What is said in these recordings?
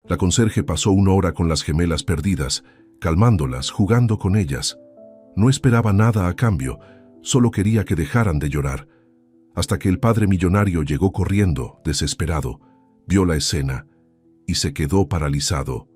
La conserje pasó 1 hora con las gemelas perdidas, calmándolas, jugando con ellas. No esperaba nada a cambio, solo quería que dejaran de llorar. Hasta que el padre millonario llegó corriendo, desesperado, vio la escena y se quedó paralizado.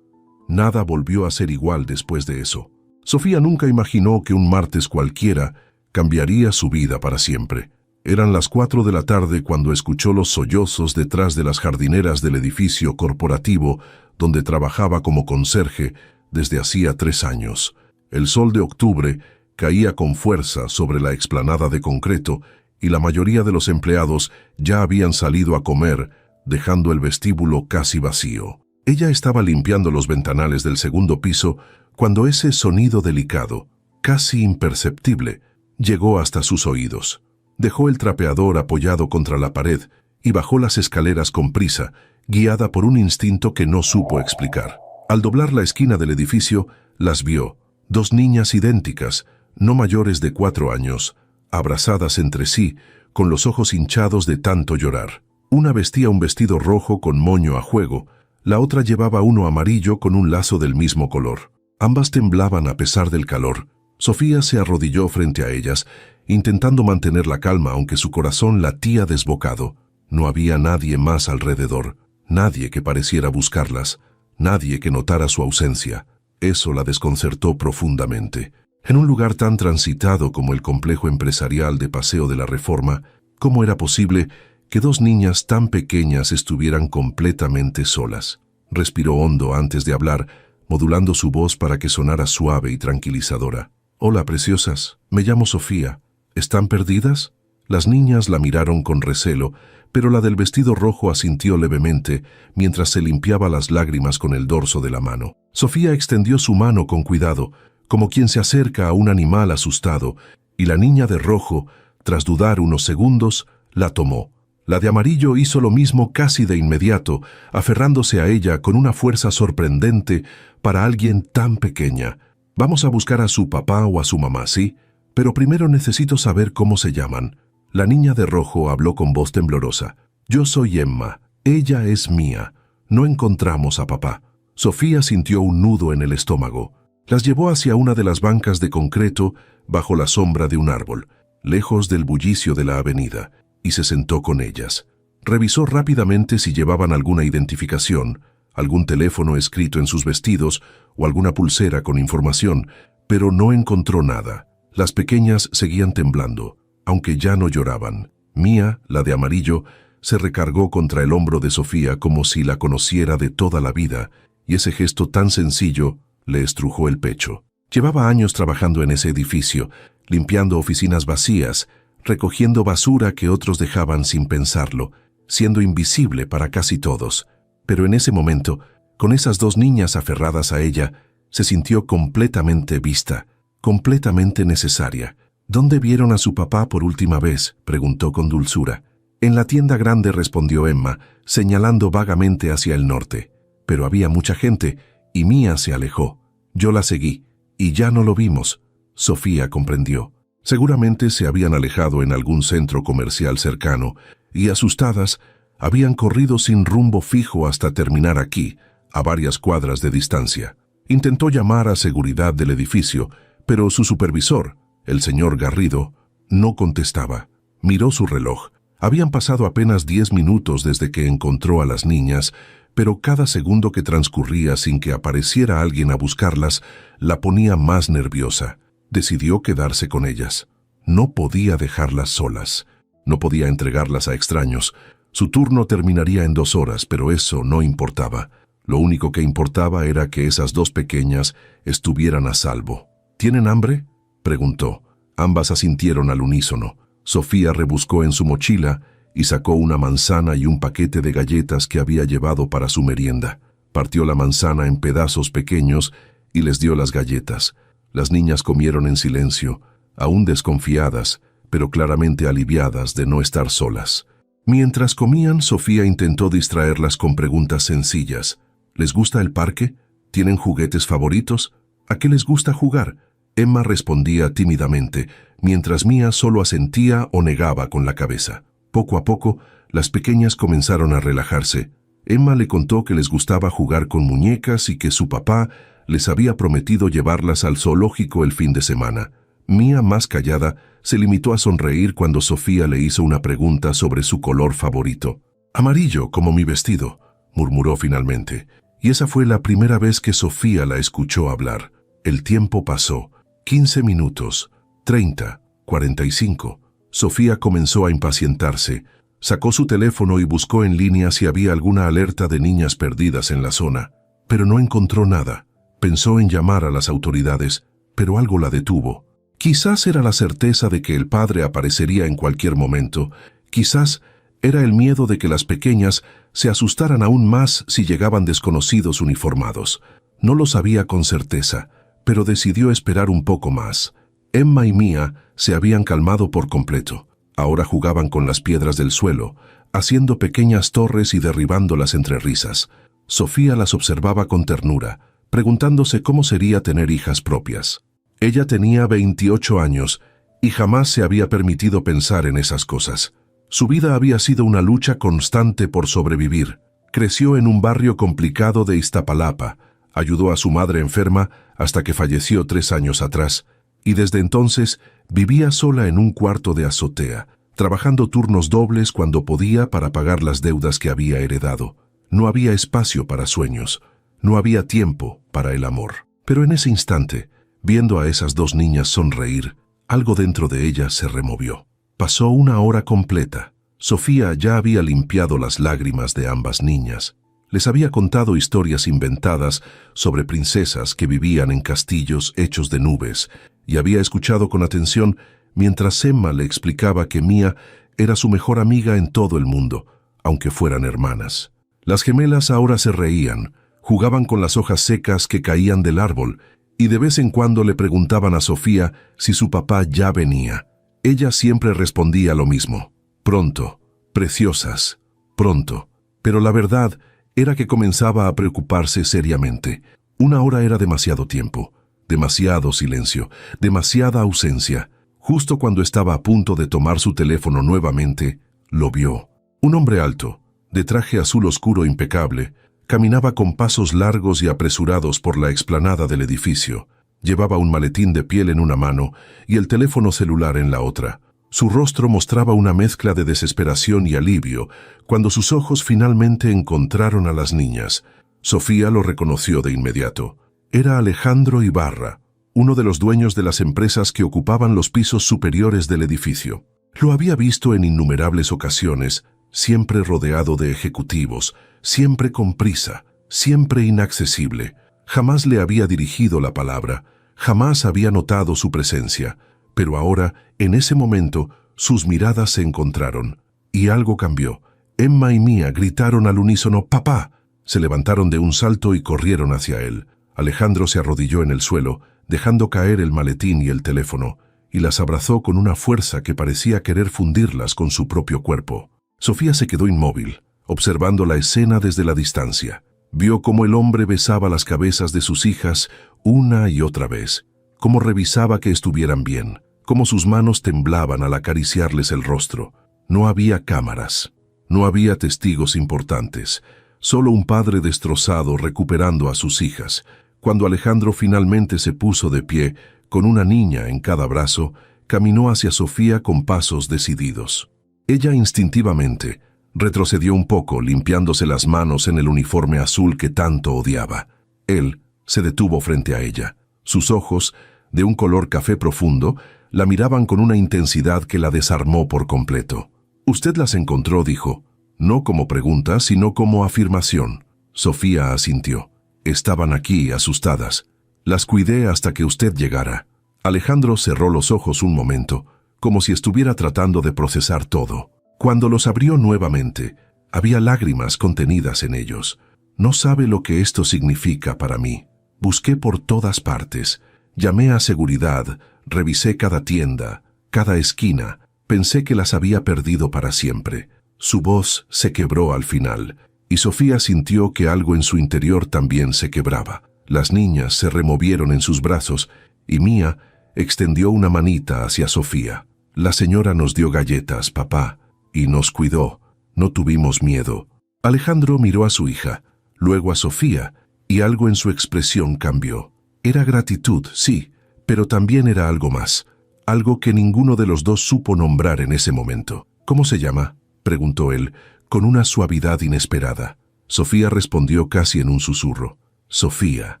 Nada volvió a ser igual después de eso. Sofía nunca imaginó que un martes cualquiera cambiaría su vida para siempre. Eran las 4 de la tarde cuando escuchó los sollozos detrás de las jardineras del edificio corporativo donde trabajaba como conserje desde hacía 3 años. El sol de octubre caía con fuerza sobre la explanada de concreto y la mayoría de los empleados ya habían salido a comer, dejando el vestíbulo casi vacío. Ella estaba limpiando los ventanales del segundo piso cuando ese sonido delicado, casi imperceptible, llegó hasta sus oídos. Dejó el trapeador apoyado contra la pared y bajó las escaleras con prisa, guiada por un instinto que no supo explicar. Al doblar la esquina del edificio, las vio, 2 niñas idénticas, no mayores de 4 años, abrazadas entre sí, con los ojos hinchados de tanto llorar. Una vestía un vestido rojo con moño a juego, la otra llevaba uno amarillo con un lazo del mismo color. Ambas temblaban a pesar del calor. Sofía se arrodilló frente a ellas, intentando mantener la calma aunque su corazón latía desbocado. No había nadie más alrededor, nadie que pareciera buscarlas, nadie que notara su ausencia. Eso la desconcertó profundamente. En un lugar tan transitado como el complejo empresarial de Paseo de la Reforma, ¿cómo era posible que 2 niñas tan pequeñas estuvieran completamente solas? Respiró hondo antes de hablar, modulando su voz para que sonara suave y tranquilizadora. «Hola, preciosas. Me llamo Sofía. ¿Están perdidas?» Las niñas la miraron con recelo, pero la del vestido rojo asintió levemente mientras se limpiaba las lágrimas con el dorso de la mano. Sofía extendió su mano con cuidado, como quien se acerca a un animal asustado, y la niña de rojo, tras dudar unos segundos, la tomó. La de amarillo hizo lo mismo casi de inmediato, aferrándose a ella con una fuerza sorprendente para alguien tan pequeña. «Vamos a buscar a su papá o a su mamá, ¿sí? Pero primero necesito saber cómo se llaman». La niña de rojo habló con voz temblorosa. «Yo soy Emma. Ella es mía. No encontramos a papá». Sofía sintió un nudo en el estómago. Las llevó hacia una de las bancas de concreto bajo la sombra de un árbol, lejos del bullicio de la avenida, y se sentó con ellas. Revisó rápidamente si llevaban alguna identificación, algún teléfono escrito en sus vestidos o alguna pulsera con información, pero no encontró nada. Las pequeñas seguían temblando, aunque ya no lloraban. Mía, la de amarillo, se recargó contra el hombro de Sofía como si la conociera de toda la vida, y ese gesto tan sencillo le estrujó el pecho. Llevaba años trabajando en ese edificio, limpiando oficinas vacías, recogiendo basura que otros dejaban sin pensarlo, siendo invisible para casi todos. Pero en ese momento, con esas 2 niñas aferradas a ella, se sintió completamente vista, completamente necesaria. «¿Dónde vieron a su papá por última vez?», preguntó con dulzura. «En la tienda grande», respondió Emma, señalando vagamente hacia el norte. Pero había mucha gente, y Mía se alejó. Yo la seguí, y ya no lo vimos. Sofía comprendió. Seguramente se habían alejado en algún centro comercial cercano, y asustadas, habían corrido sin rumbo fijo hasta terminar aquí, a varias cuadras de distancia. Intentó llamar a seguridad del edificio, pero su supervisor, el señor Garrido, no contestaba. Miró su reloj. Habían pasado apenas 10 minutos desde que encontró a las niñas, pero cada segundo que transcurría sin que apareciera alguien a buscarlas, la ponía más nerviosa. Decidió quedarse con ellas. No podía dejarlas solas. No podía entregarlas a extraños. Su turno terminaría en 2 horas, pero eso no importaba. Lo único que importaba era que esas 2 pequeñas estuvieran a salvo. ¿Tienen hambre?, preguntó. Ambas asintieron al unísono. Sofía rebuscó en su mochila y sacó una manzana y un paquete de galletas que había llevado para su merienda. Partió la manzana en pedazos pequeños y les dio las galletas. Las niñas comieron en silencio, aún desconfiadas, pero claramente aliviadas de no estar solas. Mientras comían, Sofía intentó distraerlas con preguntas sencillas. ¿Les gusta el parque? ¿Tienen juguetes favoritos? ¿A qué les gusta jugar? Emma respondía tímidamente, mientras Mía solo asentía o negaba con la cabeza. Poco a poco, las pequeñas comenzaron a relajarse. Emma le contó que les gustaba jugar con muñecas y que su papá les había prometido llevarlas al zoológico el fin de semana. Mía, más callada, se limitó a sonreír cuando Sofía le hizo una pregunta sobre su color favorito. «Amarillo, como mi vestido», murmuró finalmente. Y esa fue la primera vez que Sofía la escuchó hablar. El tiempo pasó. 15 minutos, 30, 45. Sofía comenzó a impacientarse. Sacó su teléfono y buscó en línea si había alguna alerta de niñas perdidas en la zona. Pero no encontró nada. Pensó en llamar a las autoridades, pero algo la detuvo. Quizás era la certeza de que el padre aparecería en cualquier momento. Quizás era el miedo de que las pequeñas se asustaran aún más si llegaban desconocidos uniformados. No lo sabía con certeza, pero decidió esperar un poco más. Emma y Mía se habían calmado por completo. Ahora jugaban con las piedras del suelo, haciendo pequeñas torres y derribándolas entre risas. Sofía las observaba con ternura, preguntándose cómo sería tener hijas propias. Ella tenía 28 años y jamás se había permitido pensar en esas cosas. Su vida había sido una lucha constante por sobrevivir. Creció en un barrio complicado de Iztapalapa, ayudó a su madre enferma hasta que falleció 3 años atrás, y desde entonces vivía sola en un cuarto de azotea, trabajando turnos dobles cuando podía para pagar las deudas que había heredado. No había espacio para sueños, no había tiempo para el amor. Pero en ese instante, viendo a esas dos niñas sonreír, algo dentro de ella se removió. Pasó una hora completa. Sofía ya había limpiado las lágrimas de ambas niñas. Les había contado historias inventadas sobre princesas que vivían en castillos hechos de nubes, y había escuchado con atención mientras Emma le explicaba que Mía era su mejor amiga en todo el mundo, aunque fueran hermanas. Las gemelas ahora se reían, jugaban con las hojas secas que caían del árbol, y de vez en cuando le preguntaban a Sofía si su papá ya venía. Ella siempre respondía lo mismo: pronto, preciosas, pronto. Pero la verdad era que comenzaba a preocuparse seriamente. Una hora era demasiado tiempo, demasiado silencio, demasiada ausencia. Justo cuando estaba a punto de tomar su teléfono nuevamente, lo vio. Un hombre alto, de traje azul oscuro impecable, caminaba con pasos largos y apresurados por la explanada del edificio. Llevaba un maletín de piel en una mano y el teléfono celular en la otra. Su rostro mostraba una mezcla de desesperación y alivio cuando sus ojos finalmente encontraron a las niñas. Sofía lo reconoció de inmediato. Era Alejandro Ibarra, uno de los dueños de las empresas que ocupaban los pisos superiores del edificio. Lo había visto en innumerables ocasiones, siempre rodeado de ejecutivos, siempre con prisa, siempre inaccesible. Jamás le había dirigido la palabra, jamás había notado su presencia, pero ahora, en ese momento, sus miradas se encontraron, y algo cambió. Emma y Mía gritaron al unísono «¡Papá!». Se levantaron de un salto y corrieron hacia él. Alejandro se arrodilló en el suelo, dejando caer el maletín y el teléfono, y las abrazó con una fuerza que parecía querer fundirlas con su propio cuerpo. Sofía se quedó inmóvil, observando la escena desde la distancia. Vio cómo el hombre besaba las cabezas de sus hijas una y otra vez, cómo revisaba que estuvieran bien, cómo sus manos temblaban al acariciarles el rostro. No había cámaras, no había testigos importantes, solo un padre destrozado recuperando a sus hijas. Cuando Alejandro finalmente se puso de pie, con una niña en cada brazo, caminó hacia Sofía con pasos decididos. Ella instintivamente retrocedió un poco, limpiándose las manos en el uniforme azul que tanto odiaba. Él se detuvo frente a ella. Sus ojos, de un color café profundo, la miraban con una intensidad que la desarmó por completo. «Usted las encontró», dijo, no como pregunta, sino como afirmación. Sofía asintió. «Estaban aquí, asustadas. Las cuidé hasta que usted llegara». Alejandro cerró los ojos un momento, como si estuviera tratando de procesar todo. Cuando los abrió nuevamente, había lágrimas contenidas en ellos. «No sabe lo que esto significa para mí. Busqué por todas partes. Llamé a seguridad, revisé cada tienda, cada esquina. Pensé que las había perdido para siempre». Su voz se quebró al final, y Sofía sintió que algo en su interior también se quebraba. Las niñas se removieron en sus brazos, y Mía extendió una manita hacia Sofía. «La señora nos dio galletas, papá, y nos cuidó. No tuvimos miedo». Alejandro miró a su hija, luego a Sofía, y algo en su expresión cambió. Era gratitud, sí, pero también era algo más, algo que ninguno de los dos supo nombrar en ese momento. «¿Cómo se llama?», preguntó él, con una suavidad inesperada. Sofía respondió casi en un susurro. «Sofía,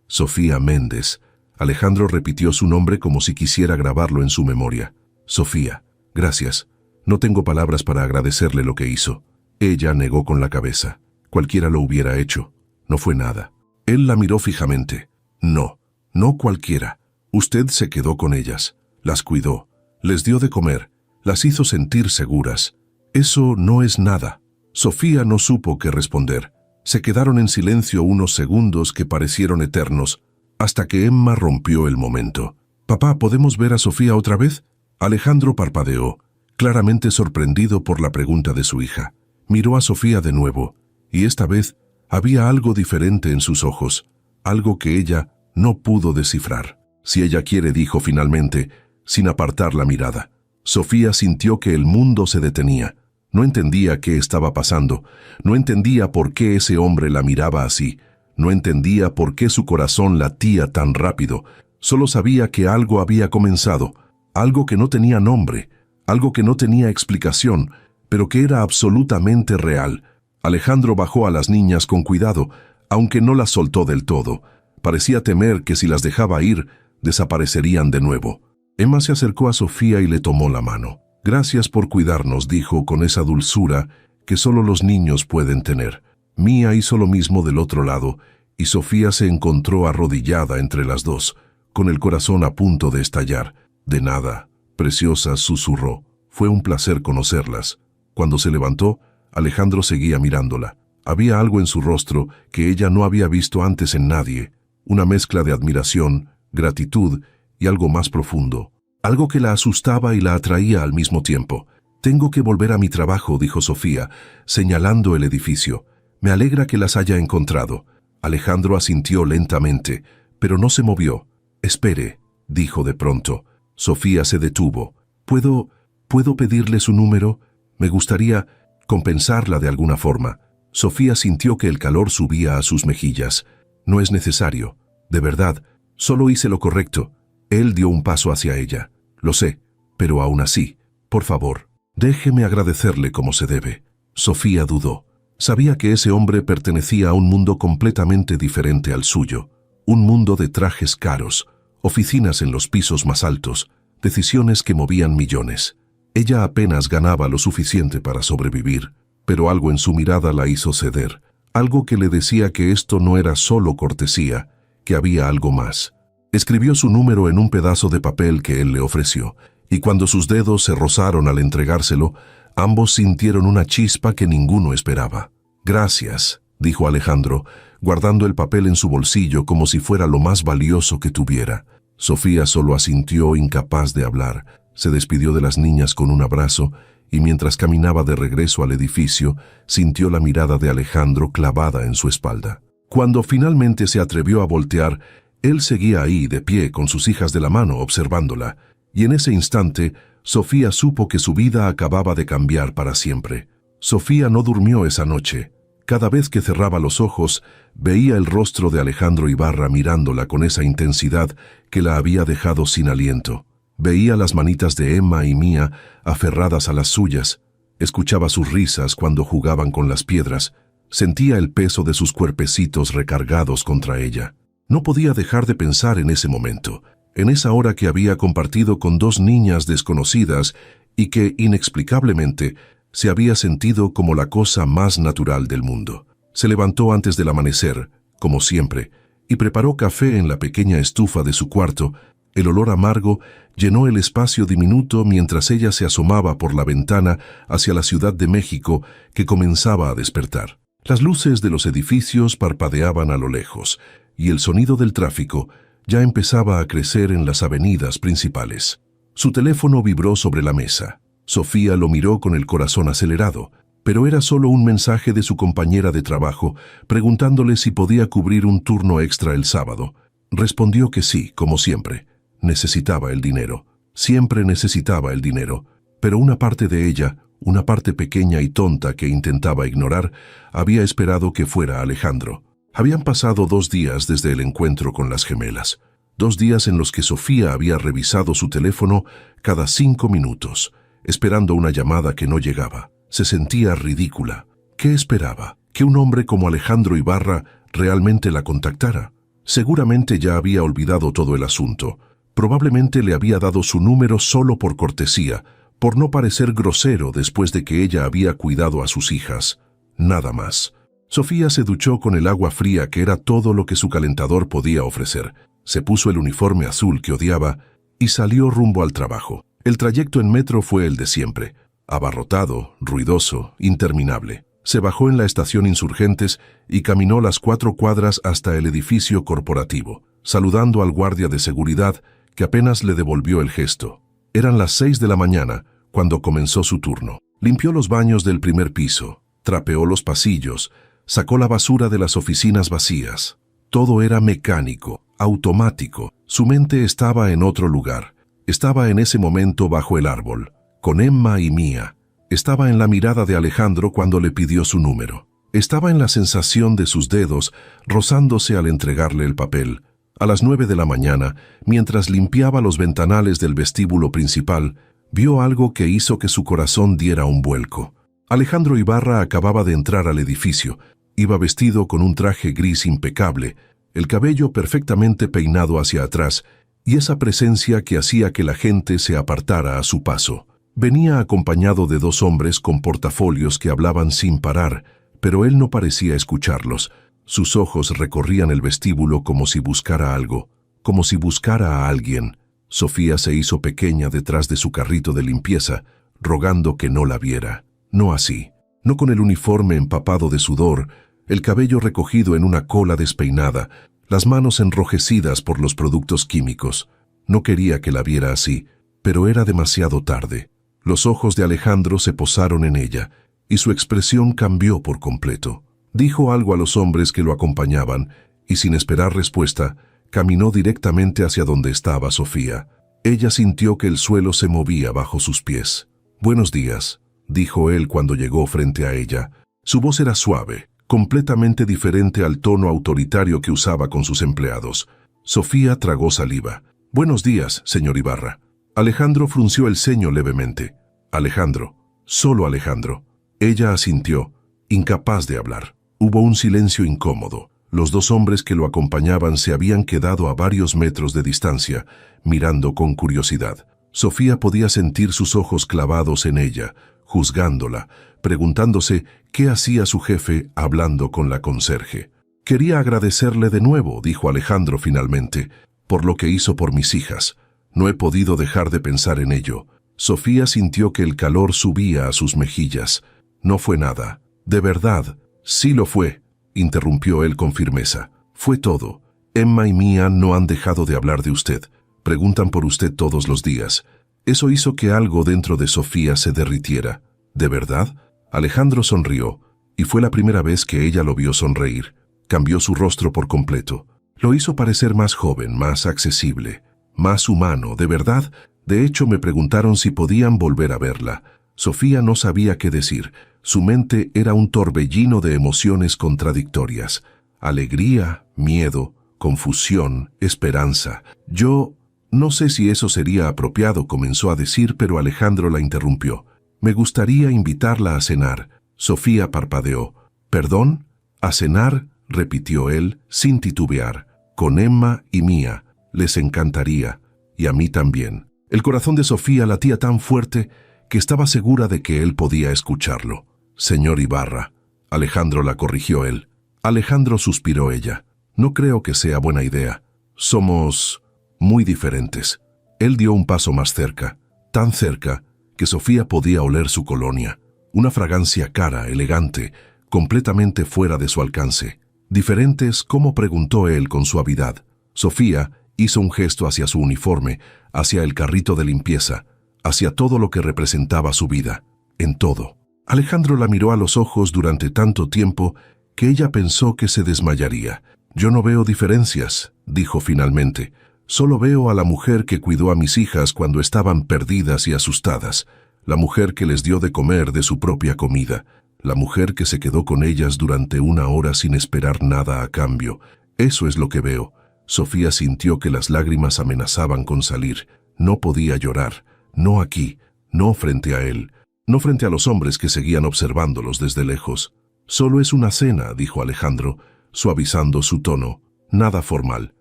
Sofía Méndez». Alejandro repitió su nombre como si quisiera grabarlo en su memoria. «Sofía, gracias. No tengo palabras para agradecerle lo que hizo». Ella negó con la cabeza. «Cualquiera lo hubiera hecho. No fue nada». Él la miró fijamente. «No, no cualquiera. Usted se quedó con ellas, las cuidó, les dio de comer, las hizo sentir seguras. Eso no es nada». Sofía no supo qué responder. Se quedaron en silencio unos segundos que parecieron eternos, hasta que Emma rompió el momento. «Papá, ¿podemos ver a Sofía otra vez?». Alejandro parpadeó, claramente sorprendido por la pregunta de su hija. Miró a Sofía de nuevo, y esta vez había algo diferente en sus ojos, algo que ella no pudo descifrar. «Si ella quiere», dijo finalmente, sin apartar la mirada. Sofía sintió que el mundo se detenía. No entendía qué estaba pasando, no entendía por qué ese hombre la miraba así, no entendía por qué su corazón latía tan rápido. Solo sabía que algo había comenzado, algo que no tenía nombre, algo que no tenía explicación, pero que era absolutamente real. Alejandro bajó a las niñas con cuidado, aunque no las soltó del todo. Parecía temer que si las dejaba ir, desaparecerían de nuevo. Emma se acercó a Sofía y le tomó la mano. «Gracias por cuidarnos», dijo con esa dulzura que solo los niños pueden tener. Mía hizo lo mismo del otro lado, y Sofía se encontró arrodillada entre las dos, con el corazón a punto de estallar. «De nada, preciosas», susurró. «Fue un placer conocerlas». Cuando se levantó, Alejandro seguía mirándola. Había algo en su rostro que ella no había visto antes en nadie, una mezcla de admiración, gratitud y algo más profundo. Algo que la asustaba y la atraía al mismo tiempo. «Tengo que volver a mi trabajo», dijo Sofía, señalando el edificio. «Me alegra que las haya encontrado». Alejandro asintió lentamente, pero no se movió. «Espere», dijo de pronto. Sofía se detuvo. ¿Puedo pedirle su número? Me gustaría compensarla de alguna forma». Sofía sintió que el calor subía a sus mejillas. «No es necesario. De verdad, solo hice lo correcto». Él dio un paso hacia ella. «Lo sé, pero aún así, por favor, déjeme agradecerle como se debe». Sofía dudó. Sabía que ese hombre pertenecía a un mundo completamente diferente al suyo. Un mundo de trajes caros, oficinas en los pisos más altos, decisiones que movían millones. Ella apenas ganaba lo suficiente para sobrevivir, pero algo en su mirada la hizo ceder. Algo que le decía que esto no era solo cortesía, que había algo más. Escribió su número en un pedazo de papel que él le ofreció, y cuando sus dedos se rozaron al entregárselo, ambos sintieron una chispa que ninguno esperaba. «Gracias», dijo Alejandro, guardando el papel en su bolsillo como si fuera lo más valioso que tuviera. Sofía solo asintió, incapaz de hablar. Se despidió de las niñas con un abrazo, y mientras caminaba de regreso al edificio, sintió la mirada de Alejandro clavada en su espalda. Cuando finalmente se atrevió a voltear, él seguía ahí, de pie, con sus hijas de la mano, observándola, y en ese instante, Sofía supo que su vida acababa de cambiar para siempre. Sofía no durmió esa noche. Cada vez que cerraba los ojos, veía el rostro de Alejandro Ibarra mirándola con esa intensidad que la había dejado sin aliento. Veía las manitas de Emma y Mía aferradas a las suyas, escuchaba sus risas cuando jugaban con las piedras, sentía el peso de sus cuerpecitos recargados contra ella. No podía dejar de pensar en ese momento, en esa hora que había compartido con dos niñas desconocidas y que, inexplicablemente, se había sentido como la cosa más natural del mundo. Se levantó antes del amanecer, como siempre, y preparó café en la pequeña estufa de su cuarto. El olor amargo llenó el espacio diminuto mientras ella se asomaba por la ventana hacia la Ciudad de México que comenzaba a despertar. Las luces de los edificios parpadeaban a lo lejos, y el sonido del tráfico ya empezaba a crecer en las avenidas principales. Su teléfono vibró sobre la mesa. Sofía lo miró con el corazón acelerado, pero era solo un mensaje de su compañera de trabajo preguntándole si podía cubrir un turno extra el sábado. Respondió que sí, como siempre. Necesitaba el dinero. Siempre necesitaba el dinero. Pero una parte de ella, Una parte pequeña y tonta que intentaba ignorar había esperado que fuera Alejandro. Habían pasado 2 días desde el encuentro con las gemelas. 2 días en los que Sofía había revisado su teléfono cada 5 minutos, esperando una llamada que no llegaba. Se sentía ridícula. ¿Qué esperaba? ¿Que un hombre como Alejandro Ibarra realmente la contactara? Seguramente ya había olvidado todo el asunto. Probablemente le había dado su número solo por cortesía, por no parecer grosero después de que ella había cuidado a sus hijas. Nada más. Sofía se duchó con el agua fría que era todo lo que su calentador podía ofrecer. Se puso el uniforme azul que odiaba y salió rumbo al trabajo. El trayecto en metro fue el de siempre. Abarrotado, ruidoso, interminable. Se bajó en la estación Insurgentes y caminó las 4 cuadras hasta el edificio corporativo, saludando al guardia de seguridad que apenas le devolvió el gesto. Eran las 6 de la mañana cuando comenzó su turno. Limpió los baños del primer piso, trapeó los pasillos, sacó la basura de las oficinas vacías. Todo era mecánico, automático. Su mente estaba en otro lugar. Estaba en ese momento bajo el árbol, con Emma y Mía. Estaba en la mirada de Alejandro cuando le pidió su número. Estaba en la sensación de sus dedos rozándose al entregarle el papel. A las 9 de la mañana, mientras limpiaba los ventanales del vestíbulo principal, vio algo que hizo que su corazón diera un vuelco. Alejandro Ibarra acababa de entrar al edificio. Iba vestido con un traje gris impecable, el cabello perfectamente peinado hacia atrás, y esa presencia que hacía que la gente se apartara a su paso. Venía acompañado de 2 hombres con portafolios que hablaban sin parar, pero él no parecía escucharlos. Sus ojos recorrían el vestíbulo como si buscara algo, como si buscara a alguien. Sofía se hizo pequeña detrás de su carrito de limpieza, rogando que no la viera. No así, no con el uniforme empapado de sudor, el cabello recogido en una cola despeinada, las manos enrojecidas por los productos químicos. No quería que la viera así, pero era demasiado tarde. Los ojos de Alejandro se posaron en ella, y su expresión cambió por completo. Dijo algo a los hombres que lo acompañaban, y sin esperar respuesta, caminó directamente hacia donde estaba Sofía. Ella sintió que el suelo se movía bajo sus pies. «Buenos días», dijo él cuando llegó frente a ella. Su voz era suave, completamente diferente al tono autoritario que usaba con sus empleados. Sofía tragó saliva. «Buenos días, señor Ibarra». Alejandro frunció el ceño levemente. «Alejandro, solo Alejandro». Ella asintió, incapaz de hablar. Hubo un silencio incómodo. Los 2 hombres que lo acompañaban se habían quedado a varios metros de distancia, mirando con curiosidad. Sofía podía sentir sus ojos clavados en ella, juzgándola, preguntándose qué hacía su jefe hablando con la conserje. «Quería agradecerle de nuevo», dijo Alejandro finalmente, «por lo que hizo por mis hijas. No he podido dejar de pensar en ello». Sofía sintió que el calor subía a sus mejillas. «No fue nada». «De verdad, sí lo fue», interrumpió él con firmeza. «Fue todo. Emma y Mía no han dejado de hablar de usted. Preguntan por usted todos los días». Eso hizo que algo dentro de Sofía se derritiera. «¿De verdad?» Alejandro sonrió, y fue la primera vez que ella lo vio sonreír. Cambió su rostro por completo. Lo hizo parecer más joven, más accesible, más humano. «¿De verdad?» De hecho, me preguntaron si podían volver a verla. Sofía no sabía qué decir. Su mente era un torbellino de emociones contradictorias. Alegría, miedo, confusión, esperanza. «Yo no sé si eso sería apropiado», comenzó a decir, pero Alejandro la interrumpió. «Me gustaría invitarla a cenar». Sofía parpadeó. «¿Perdón? ¿A cenar?», repitió él, sin titubear. «Con Emma y Mía. Les encantaría. Y a mí también». El corazón de Sofía latía tan fuerte que estaba segura de que él podía escucharlo. «Señor Ibarra», Alejandro la corrigió él. «Alejandro», suspiró ella. «No creo que sea buena idea. Somos muy diferentes». Él dio un paso más cerca, tan cerca que Sofía podía oler su colonia. Una fragancia cara, elegante, completamente fuera de su alcance. «¿Diferentes cómo?», preguntó él con suavidad. Sofía hizo un gesto hacia su uniforme, hacia el carrito de limpieza, hacia todo lo que representaba su vida, en todo. Alejandro la miró a los ojos durante tanto tiempo que ella pensó que se desmayaría. «Yo no veo diferencias», dijo finalmente. «Solo veo a la mujer que cuidó a mis hijas cuando estaban perdidas y asustadas. la mujer que les dio de comer de su propia comida, la mujer que se quedó con ellas durante 1 hora sin esperar nada a cambio. Eso es lo que veo. Sofía sintió que las lágrimas amenazaban con salir. No podía llorar, no aquí, no frente a él, no frente a los hombres que seguían observándolos desde lejos. Solo es una cena, dijo Alejandro, suavizando su tono. Nada formal,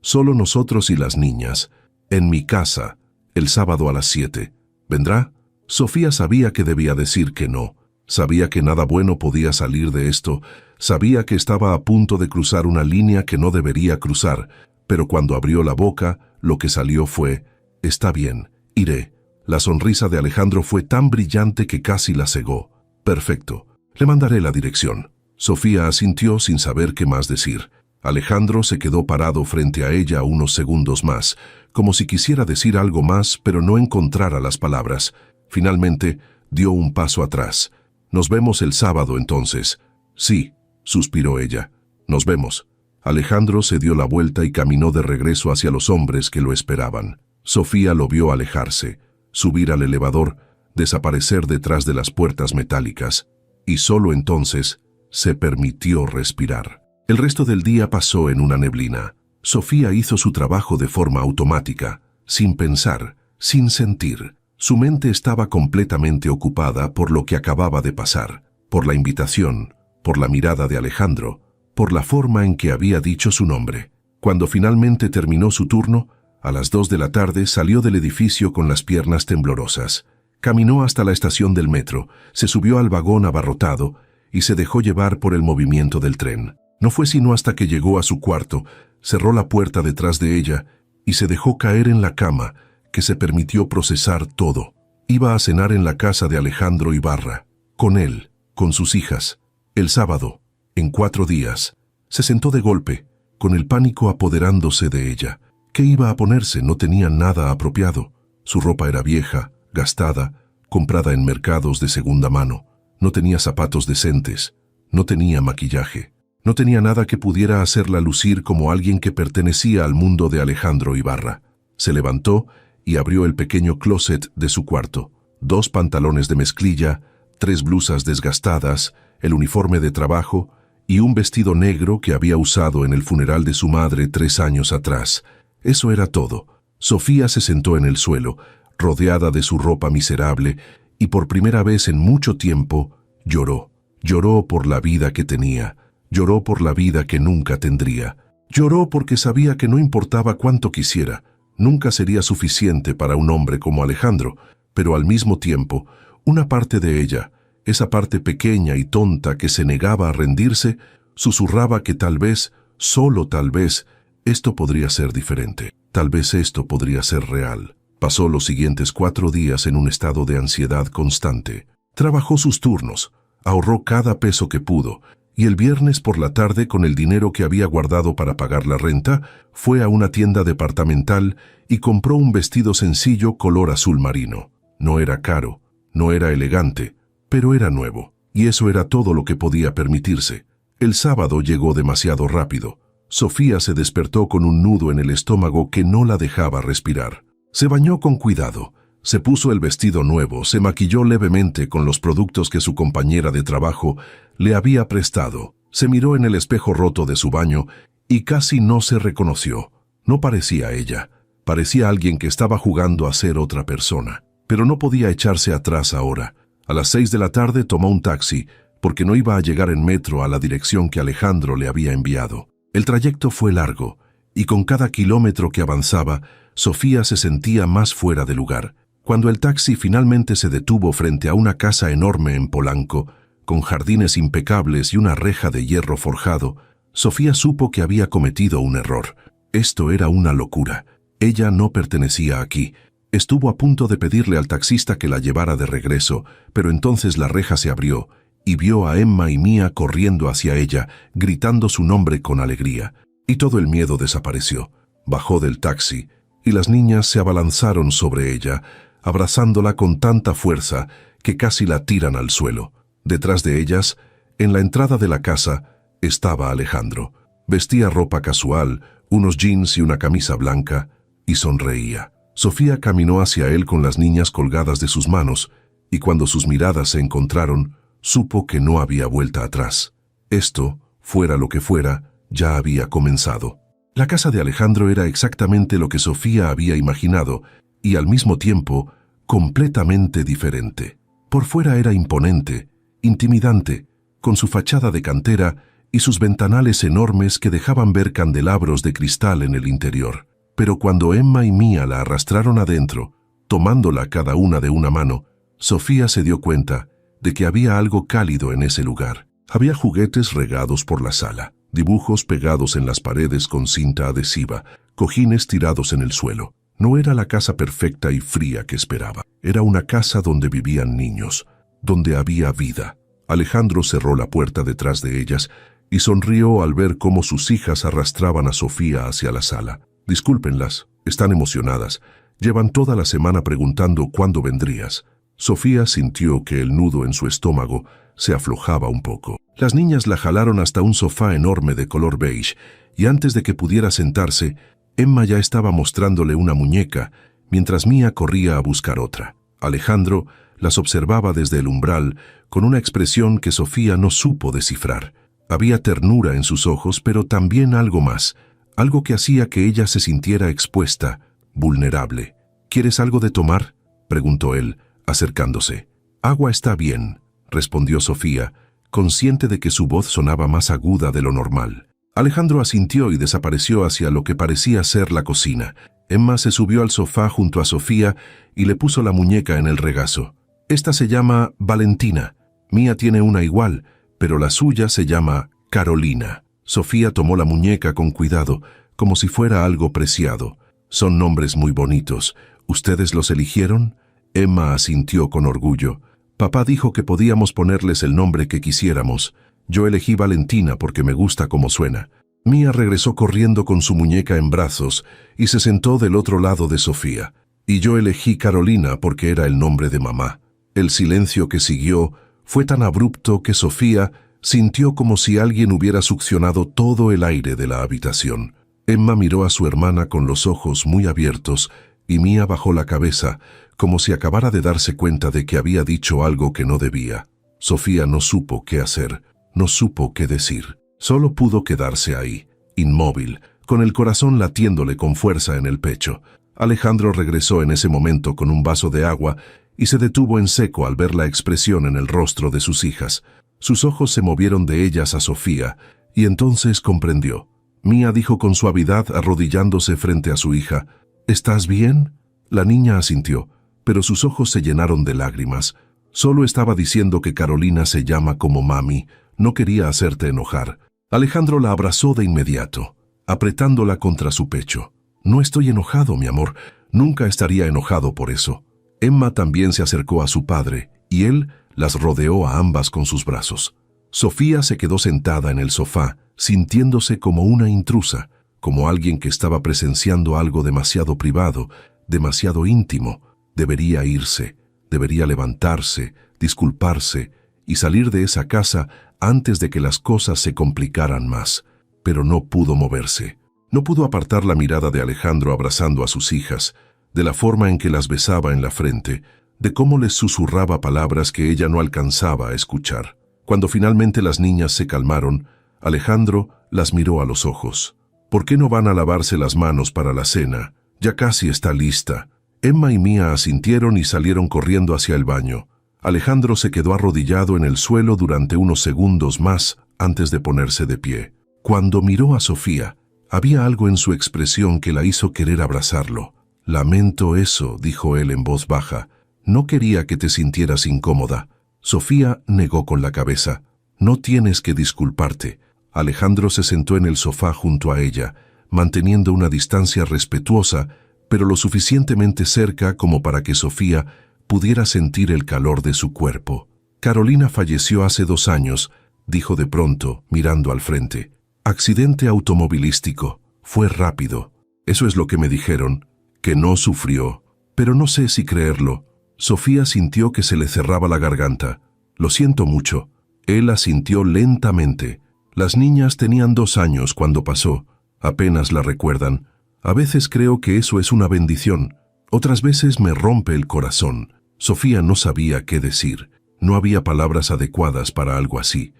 solo nosotros y las niñas. En mi casa, el sábado a las 7. ¿Vendrá? Sofía sabía que debía decir que no. Sabía que nada bueno podía salir de esto. Sabía que estaba a punto de cruzar una línea que no debería cruzar. Pero cuando abrió la boca, lo que salió fue: «Está bien, iré». La sonrisa de Alejandro fue tan brillante que casi la cegó. «Perfecto, le mandaré la dirección». Sofía asintió sin saber qué más decir. Alejandro se quedó parado frente a ella unos segundos más, como si quisiera decir algo más, pero no encontrara las palabras. Finalmente, dio un paso atrás. «Nos vemos el sábado, entonces». «Sí», suspiró ella. «Nos vemos». Alejandro se dio la vuelta y caminó de regreso hacia los hombres que lo esperaban. Sofía lo vio alejarse, subir al elevador, desaparecer detrás de las puertas metálicas, y solo entonces se permitió respirar. El resto del día pasó en una neblina. Sofía hizo su trabajo de forma automática, sin pensar, sin sentir. Su mente estaba completamente ocupada por lo que acababa de pasar, por la invitación, por la mirada de Alejandro, por la forma en que había dicho su nombre. Cuando finalmente terminó su turno, a las 2 de la tarde salió del edificio con las piernas temblorosas. Caminó hasta la estación del metro, se subió al vagón abarrotado y se dejó llevar por el movimiento del tren. No fue sino hasta que llegó a su cuarto, cerró la puerta detrás de ella y se dejó caer en la cama, que se permitió procesar todo. Iba a cenar en la casa de Alejandro Ibarra, con él, con sus hijas. El sábado, en 4 días, se sentó de golpe, con el pánico apoderándose de ella. ¿Qué iba a ponerse? No tenía nada apropiado. Su ropa era vieja, gastada, comprada en mercados de segunda mano. No tenía zapatos decentes, no tenía maquillaje. No tenía nada que pudiera hacerla lucir como alguien que pertenecía al mundo de Alejandro Ibarra. Se levantó y abrió el pequeño closet de su cuarto. 2 pantalones de mezclilla, 3 blusas desgastadas, el uniforme de trabajo y un vestido negro que había usado en el funeral de su madre 3 años atrás. Eso era todo. Sofía se sentó en el suelo, rodeada de su ropa miserable, y por primera vez en mucho tiempo lloró. Lloró por la vida que tenía. Lloró por la vida que nunca tendría. Lloró porque sabía que no importaba cuánto quisiera, nunca sería suficiente para un hombre como Alejandro, pero al mismo tiempo, una parte de ella, esa parte pequeña y tonta que se negaba a rendirse, susurraba que tal vez, solo tal vez, esto podría ser diferente. Tal vez esto podría ser real. Pasó los siguientes 4 días en un estado de ansiedad constante. Trabajó sus turnos, ahorró cada peso que pudo, y el viernes por la tarde, con el dinero que había guardado para pagar la renta, fue a una tienda departamental y compró un vestido sencillo color azul marino. No era caro, no era elegante, pero era nuevo, y eso era todo lo que podía permitirse. El sábado llegó demasiado rápido. Sofía se despertó con un nudo en el estómago que no la dejaba respirar. Se bañó con cuidado, se puso el vestido nuevo, se maquilló levemente con los productos que su compañera de trabajo le había prestado, se miró en el espejo roto de su baño y casi no se reconoció. No parecía ella, parecía alguien que estaba jugando a ser otra persona. Pero no podía echarse atrás ahora. A las 6 de la tarde tomó un taxi, porque no iba a llegar en metro a la dirección que Alejandro le había enviado. El trayecto fue largo, y con cada kilómetro que avanzaba, Sofía se sentía más fuera de lugar. Cuando el taxi finalmente se detuvo frente a una casa enorme en Polanco, con jardines impecables y una reja de hierro forjado, Sofía supo que había cometido un error. Esto era una locura. Ella no pertenecía aquí. Estuvo a punto de pedirle al taxista que la llevara de regreso, pero entonces la reja se abrió y vio a Emma y Mía corriendo hacia ella, gritando su nombre con alegría. Y todo el miedo desapareció. Bajó del taxi y las niñas se abalanzaron sobre ella, abrazándola con tanta fuerza que casi la tiran al suelo. Detrás de ellas, en la entrada de la casa, estaba Alejandro. Vestía ropa casual, unos jeans y una camisa blanca, y sonreía. Sofía caminó hacia él con las niñas colgadas de sus manos, y cuando sus miradas se encontraron, supo que no había vuelta atrás. Esto, fuera lo que fuera, ya había comenzado. La casa de Alejandro era exactamente lo que Sofía había imaginado, y al mismo tiempo, completamente diferente. Por fuera era imponente, intimidante, con su fachada de cantera y sus ventanales enormes que dejaban ver candelabros de cristal en el interior. Pero cuando Emma y Mía la arrastraron adentro, tomándola cada una de una mano, Sofía se dio cuenta de que había algo cálido en ese lugar. Había juguetes regados por la sala, dibujos pegados en las paredes con cinta adhesiva, cojines tirados en el suelo. No era la casa perfecta y fría que esperaba. Era una casa donde vivían niños, donde había vida. Alejandro cerró la puerta detrás de ellas y sonrió al ver cómo sus hijas arrastraban a Sofía hacia la sala. Discúlpenlas, están emocionadas. Llevan toda la semana preguntando cuándo vendrías. Sofía sintió que el nudo en su estómago se aflojaba un poco. Las niñas la jalaron hasta un sofá enorme de color beige, y antes de que pudiera sentarse, Emma ya estaba mostrándole una muñeca, mientras Mía corría a buscar otra. Alejandro las observaba desde el umbral, con una expresión que Sofía no supo descifrar. Había ternura en sus ojos, pero también algo más, algo que hacía que ella se sintiera expuesta, vulnerable. ¿Quieres algo de tomar?, preguntó él, acercándose. Agua está bien, respondió Sofía, consciente de que su voz sonaba más aguda de lo normal. Alejandro asintió y desapareció hacia lo que parecía ser la cocina. Emma se subió al sofá junto a Sofía y le puso la muñeca en el regazo. Esta se llama Valentina. Mía tiene una igual, pero la suya se llama Carolina. Sofía tomó la muñeca con cuidado, como si fuera algo preciado. Son nombres muy bonitos. ¿Ustedes los eligieron? Emma asintió con orgullo. Papá dijo que podíamos ponerles el nombre que quisiéramos. Yo elegí Valentina porque me gusta cómo suena. Mía regresó corriendo con su muñeca en brazos y se sentó del otro lado de Sofía. Y yo elegí Carolina porque era el nombre de mamá. El silencio que siguió fue tan abrupto que Sofía sintió como si alguien hubiera succionado todo el aire de la habitación. Emma miró a su hermana con los ojos muy abiertos y Mía bajó la cabeza, como si acabara de darse cuenta de que había dicho algo que no debía. Sofía no supo qué hacer, no supo qué decir. Solo pudo quedarse ahí, inmóvil, con el corazón latiéndole con fuerza en el pecho. Alejandro regresó en ese momento con un vaso de agua y se detuvo en seco al ver la expresión en el rostro de sus hijas. Sus ojos se movieron de ellas a Sofía, y entonces comprendió. Mía dijo con suavidad, arrodillándose frente a su hija, ¿estás bien? La niña asintió, pero sus ojos se llenaron de lágrimas. Solo estaba diciendo que Carolina se llama como mami, no quería hacerte enojar. Alejandro la abrazó de inmediato, apretándola contra su pecho. No estoy enojado, mi amor, nunca estaría enojado por eso. Emma también se acercó a su padre, y él las rodeó a ambas con sus brazos. Sofía se quedó sentada en el sofá, sintiéndose como una intrusa, como alguien que estaba presenciando algo demasiado privado, demasiado íntimo. Debería irse, debería levantarse, disculparse y salir de esa casa antes de que las cosas se complicaran más. Pero no pudo moverse. No pudo apartar la mirada de Alejandro abrazando a sus hijas, de la forma en que las besaba en la frente, de cómo les susurraba palabras que ella no alcanzaba a escuchar. Cuando finalmente las niñas se calmaron, Alejandro las miró a los ojos. ¿Por qué no van a lavarse las manos para la cena? Ya casi está lista. Emma y Mía asintieron y salieron corriendo hacia el baño. Alejandro se quedó arrodillado en el suelo durante unos segundos más antes de ponerse de pie. Cuando miró a Sofía, había algo en su expresión que la hizo querer abrazarlo. «Lamento eso», dijo él en voz baja. «No quería que te sintieras incómoda». Sofía negó con la cabeza. «No tienes que disculparte». Alejandro se sentó en el sofá junto a ella, manteniendo una distancia respetuosa, pero lo suficientemente cerca como para que Sofía pudiera sentir el calor de su cuerpo. «Carolina falleció hace 2 años», dijo de pronto, mirando al frente. «Accidente automovilístico. Fue rápido. Eso es lo que me dijeron. Que no sufrió. Pero no sé si creerlo». Sofía sintió que se le cerraba la garganta. «Lo siento mucho». Él asintió lentamente. Las niñas tenían 2 años cuando pasó. Apenas la recuerdan. A veces creo que eso es una bendición. Otras veces me rompe el corazón. Sofía no sabía qué decir. No había palabras adecuadas para algo así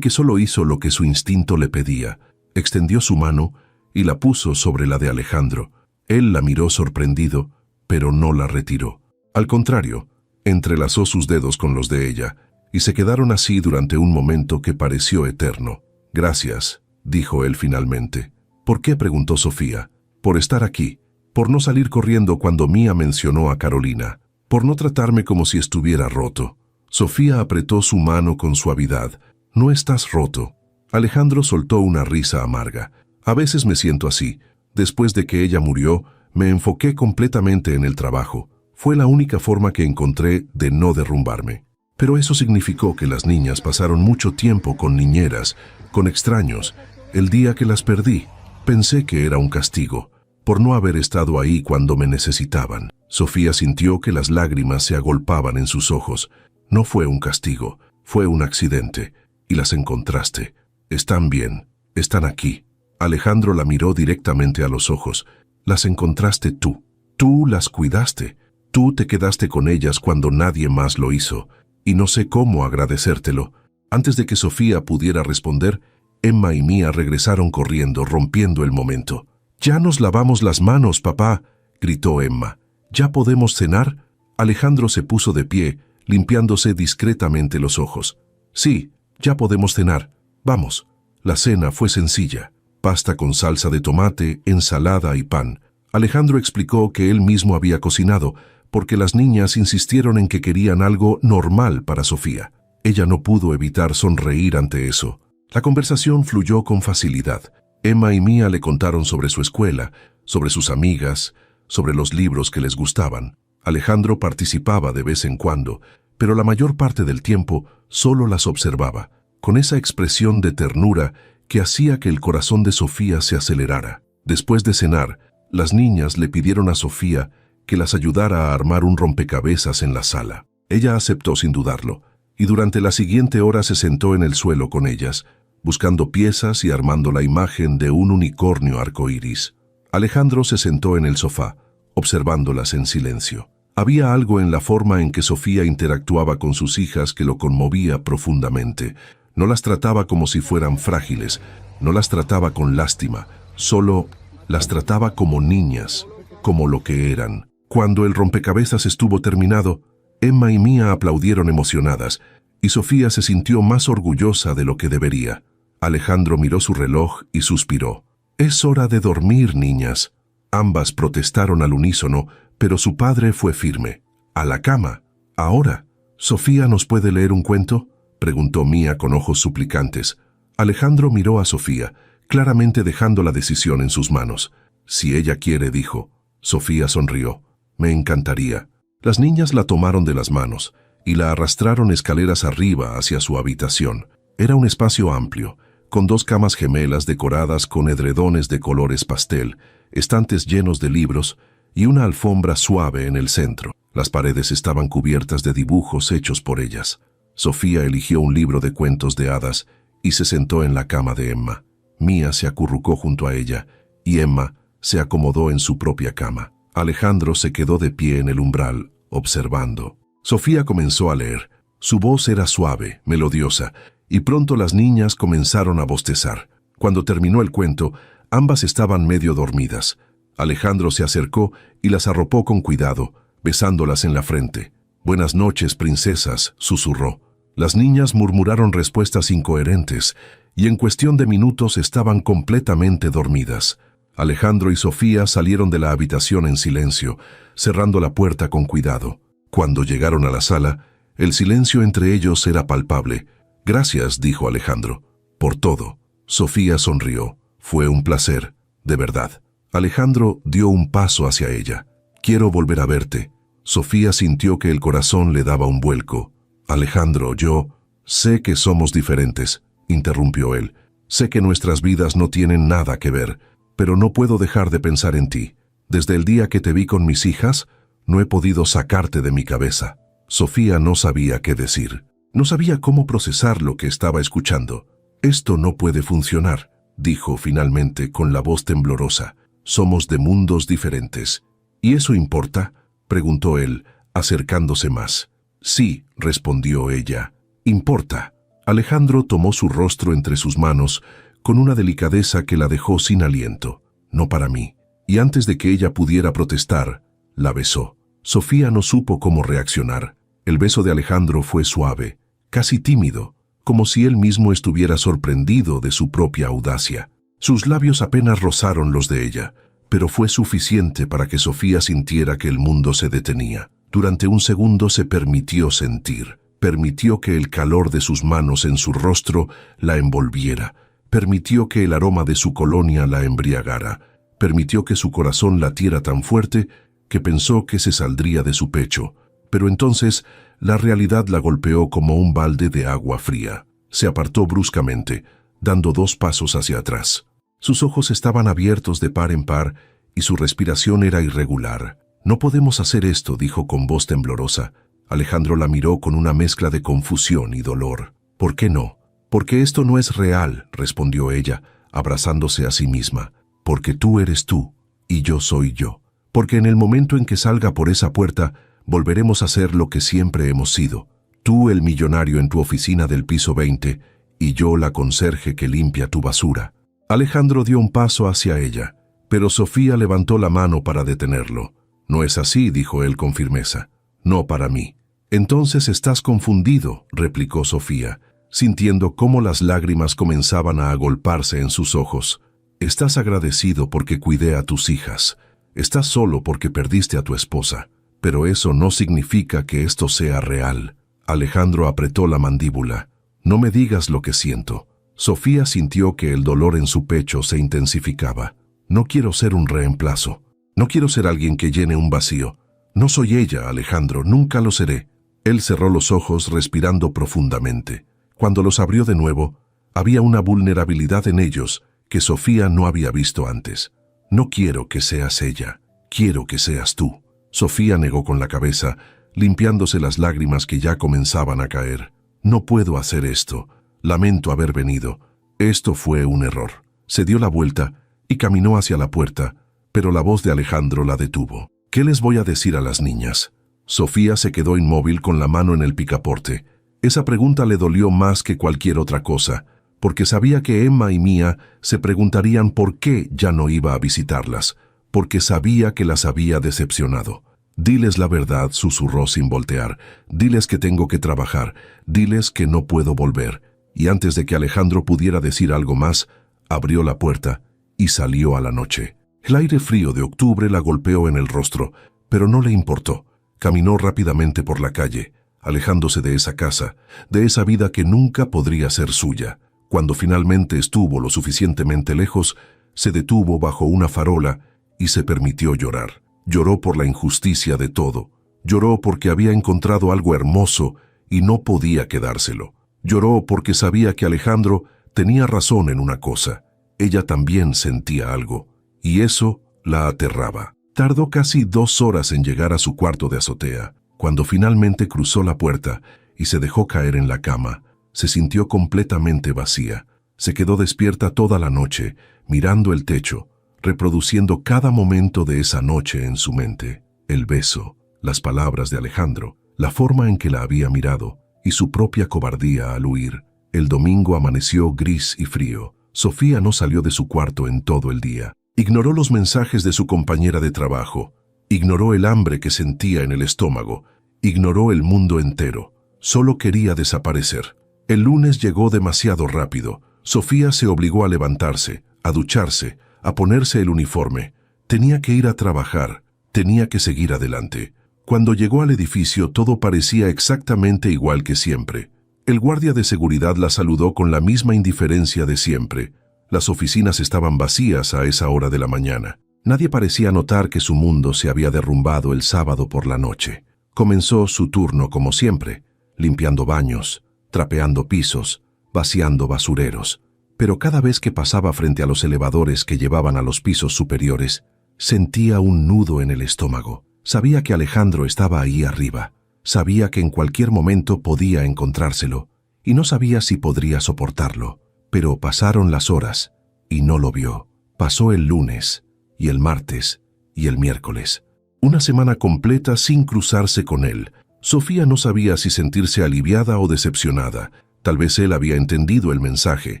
que solo hizo lo que su instinto le pedía. Extendió su mano y la puso sobre la de Alejandro. Él la miró sorprendido, pero no la retiró. Al contrario, entrelazó sus dedos con los de ella, y se quedaron así durante un momento que pareció eterno. «Gracias», dijo él finalmente. «¿Por qué?», preguntó Sofía. «Por estar aquí, por no salir corriendo cuando Mía mencionó a Carolina, por no tratarme como si estuviera roto». Sofía apretó su mano con suavidad. «No estás roto». Alejandro soltó una risa amarga. «A veces me siento así. Después de que ella murió, me enfoqué completamente en el trabajo. Fue la única forma que encontré de no derrumbarme. Pero eso significó que las niñas pasaron mucho tiempo con niñeras, con extraños. El día que las perdí, pensé que era un castigo, por no haber estado ahí cuando me necesitaban». Sofía sintió que las lágrimas se agolpaban en sus ojos. «No fue un castigo, fue un accidente. Y las encontraste. Están bien, están aquí». Alejandro la miró directamente a los ojos. «Las encontraste tú. Tú las cuidaste. Tú te quedaste con ellas cuando nadie más lo hizo. Y no sé cómo agradecértelo». Antes de que Sofía pudiera responder, Emma y Mía regresaron corriendo, rompiendo el momento. «Ya nos lavamos las manos, papá», gritó Emma. «¿Ya podemos cenar?» Alejandro se puso de pie, limpiándose discretamente los ojos. «Sí, ya podemos cenar. Vamos». La cena fue sencilla: pasta con salsa de tomate, ensalada y pan. Alejandro explicó que él mismo había cocinado, porque las niñas insistieron en que querían algo normal para Sofía. Ella no pudo evitar sonreír ante eso. La conversación fluyó con facilidad. Emma y Mía le contaron sobre su escuela, sobre sus amigas, sobre los libros que les gustaban. Alejandro participaba de vez en cuando, pero la mayor parte del tiempo solo las observaba, con esa expresión de ternura que hacía que el corazón de Sofía se acelerara. Después de cenar, las niñas le pidieron a Sofía que las ayudara a armar un rompecabezas en la sala. Ella aceptó sin dudarlo, y durante la siguiente hora se sentó en el suelo con ellas, buscando piezas y armando la imagen de un unicornio arcoíris. Alejandro se sentó en el sofá, observándolas en silencio. Había algo en la forma en que Sofía interactuaba con sus hijas que lo conmovía profundamente. No las trataba como si fueran frágiles, no las trataba con lástima, solo las trataba como niñas, como lo que eran. Cuando el rompecabezas estuvo terminado, Emma y Mía aplaudieron emocionadas, y Sofía se sintió más orgullosa de lo que debería. Alejandro miró su reloj y suspiró. «Es hora de dormir, niñas». Ambas protestaron al unísono, pero su padre fue firme. «A la cama, ahora». «¿Sofía nos puede leer un cuento?», preguntó Mía con ojos suplicantes. Alejandro miró a Sofía, claramente dejando la decisión en sus manos. «Si ella quiere», dijo. Sofía sonrió. «Me encantaría». Las niñas la tomaron de las manos y la arrastraron escaleras arriba hacia su habitación. Era un espacio amplio, con 2 camas gemelas decoradas con edredones de colores pastel, estantes llenos de libros y una alfombra suave en el centro. Las paredes estaban cubiertas de dibujos hechos por ellas. Sofía eligió un libro de cuentos de hadas y se sentó en la cama de Emma. Mía se acurrucó junto a ella y Emma se acomodó en su propia cama. Alejandro se quedó de pie en el umbral, observando. Sofía comenzó a leer. Su voz era suave, melodiosa, y pronto las niñas comenzaron a bostezar. Cuando terminó el cuento, ambas estaban medio dormidas. Alejandro se acercó y las arropó con cuidado, besándolas en la frente. «Buenas noches, princesas», susurró. Las niñas murmuraron respuestas incoherentes, y en cuestión de minutos estaban completamente dormidas. Alejandro y Sofía salieron de la habitación en silencio, cerrando la puerta con cuidado. Cuando llegaron a la sala, el silencio entre ellos era palpable. «Gracias», dijo Alejandro, «por todo». Sofía sonrió. «Fue un placer, de verdad». Alejandro dio un paso hacia ella. «Quiero volver a verte». Sofía sintió que el corazón le daba un vuelco. «Alejandro, yo sé que somos diferentes», interrumpió él. «Sé que nuestras vidas no tienen nada que ver, pero no puedo dejar de pensar en ti. Desde el día que te vi con mis hijas, no he podido sacarte de mi cabeza». Sofía no sabía qué decir. No sabía cómo procesar lo que estaba escuchando. «Esto no puede funcionar», dijo finalmente con la voz temblorosa. «Somos de mundos diferentes». «¿Y eso importa?», preguntó él, acercándose más. Sí, respondió ella. Importa. Alejandro tomó su rostro entre sus manos con una delicadeza que la dejó sin aliento. No para mí. Y antes de que ella pudiera protestar, la besó. Sofía no supo cómo reaccionar. El beso de Alejandro fue suave, casi tímido, como si él mismo estuviera sorprendido de su propia audacia. Sus labios apenas rozaron los de ella, pero fue suficiente para que Sofía sintiera que el mundo se detenía. Durante un segundo se permitió sentir, permitió que el calor de sus manos en su rostro la envolviera, permitió que el aroma de su colonia la embriagara, permitió que su corazón latiera tan fuerte que pensó que se saldría de su pecho. Pero entonces la realidad la golpeó como un balde de agua fría. Se apartó bruscamente, dando 2 pasos hacia atrás. Sus ojos estaban abiertos de par en par y su respiración era irregular. «No podemos hacer esto», dijo con voz temblorosa. Alejandro la miró con una mezcla de confusión y dolor. «¿Por qué no?» «Porque esto no es real», respondió ella, abrazándose a sí misma. «Porque tú eres tú y yo soy yo. Porque en el momento en que salga por esa puerta, volveremos a ser lo que siempre hemos sido. Tú el millonario en tu oficina del piso 20 y yo la conserje que limpia tu basura». Alejandro dio un paso hacia ella, pero Sofía levantó la mano para detenerlo. «No es así», dijo él con firmeza. «No para mí». «Entonces estás confundido», replicó Sofía, sintiendo cómo las lágrimas comenzaban a agolparse en sus ojos. «Estás agradecido porque cuidé a tus hijas. Estás solo porque perdiste a tu esposa. Pero eso no significa que esto sea real». Alejandro apretó la mandíbula. «No me digas lo que siento». Sofía sintió que el dolor en su pecho se intensificaba. «No quiero ser un reemplazo. No quiero ser alguien que llene un vacío. No soy ella, Alejandro, nunca lo seré». Él cerró los ojos respirando profundamente. Cuando los abrió de nuevo, había una vulnerabilidad en ellos que Sofía no había visto antes. «No quiero que seas ella, quiero que seas tú». Sofía negó con la cabeza, limpiándose las lágrimas que ya comenzaban a caer. «No puedo hacer esto. Lamento haber venido. Esto fue un error». Se dio la vuelta y caminó hacia la puerta, pero la voz de Alejandro la detuvo. «¿Qué les voy a decir a las niñas?». Sofía se quedó inmóvil con la mano en el picaporte. Esa pregunta le dolió más que cualquier otra cosa, porque sabía que Emma y Mía se preguntarían por qué ya no iba a visitarlas, porque sabía que las había decepcionado. «Diles la verdad», susurró sin voltear. «Diles que tengo que trabajar. Diles que no puedo volver». Y antes de que Alejandro pudiera decir algo más, abrió la puerta y salió a la noche. El aire frío de octubre la golpeó en el rostro, pero no le importó. Caminó rápidamente por la calle, alejándose de esa casa, de esa vida que nunca podría ser suya. Cuando finalmente estuvo lo suficientemente lejos, se detuvo bajo una farola y se permitió llorar. Lloró por la injusticia de todo. Lloró porque había encontrado algo hermoso y no podía quedárselo. Lloró porque sabía que Alejandro tenía razón en una cosa. Ella también sentía algo, y eso la aterraba. Tardó casi 2 horas en llegar a su cuarto de azotea. Cuando finalmente cruzó la puerta y se dejó caer en la cama, se sintió completamente vacía. Se quedó despierta toda la noche, mirando el techo, reproduciendo cada momento de esa noche en su mente. El beso, las palabras de Alejandro, la forma en que la había mirado y su propia cobardía al huir. El domingo amaneció gris y frío. Sofía no salió de su cuarto en todo el día. Ignoró los mensajes de su compañera de trabajo. Ignoró el hambre que sentía en el estómago. Ignoró el mundo entero. Solo quería desaparecer. El lunes llegó demasiado rápido. Sofía se obligó a levantarse, a ducharse, a ponerse el uniforme. Tenía que ir a trabajar. Tenía que seguir adelante. Cuando llegó al edificio todo parecía exactamente igual que siempre. El guardia de seguridad la saludó con la misma indiferencia de siempre. Las oficinas estaban vacías a esa hora de la mañana. Nadie parecía notar que su mundo se había derrumbado el sábado por la noche. Comenzó su turno como siempre, limpiando baños, trapeando pisos, vaciando basureros. Pero cada vez que pasaba frente a los elevadores que llevaban a los pisos superiores, sentía un nudo en el estómago. Sabía que Alejandro estaba ahí arriba. Sabía que en cualquier momento podía encontrárselo, y no sabía si podría soportarlo. Pero pasaron las horas, y no lo vio. Pasó el lunes, y el martes, y el miércoles. Una semana completa sin cruzarse con él. Sofía no sabía si sentirse aliviada o decepcionada. Tal vez él había entendido el mensaje.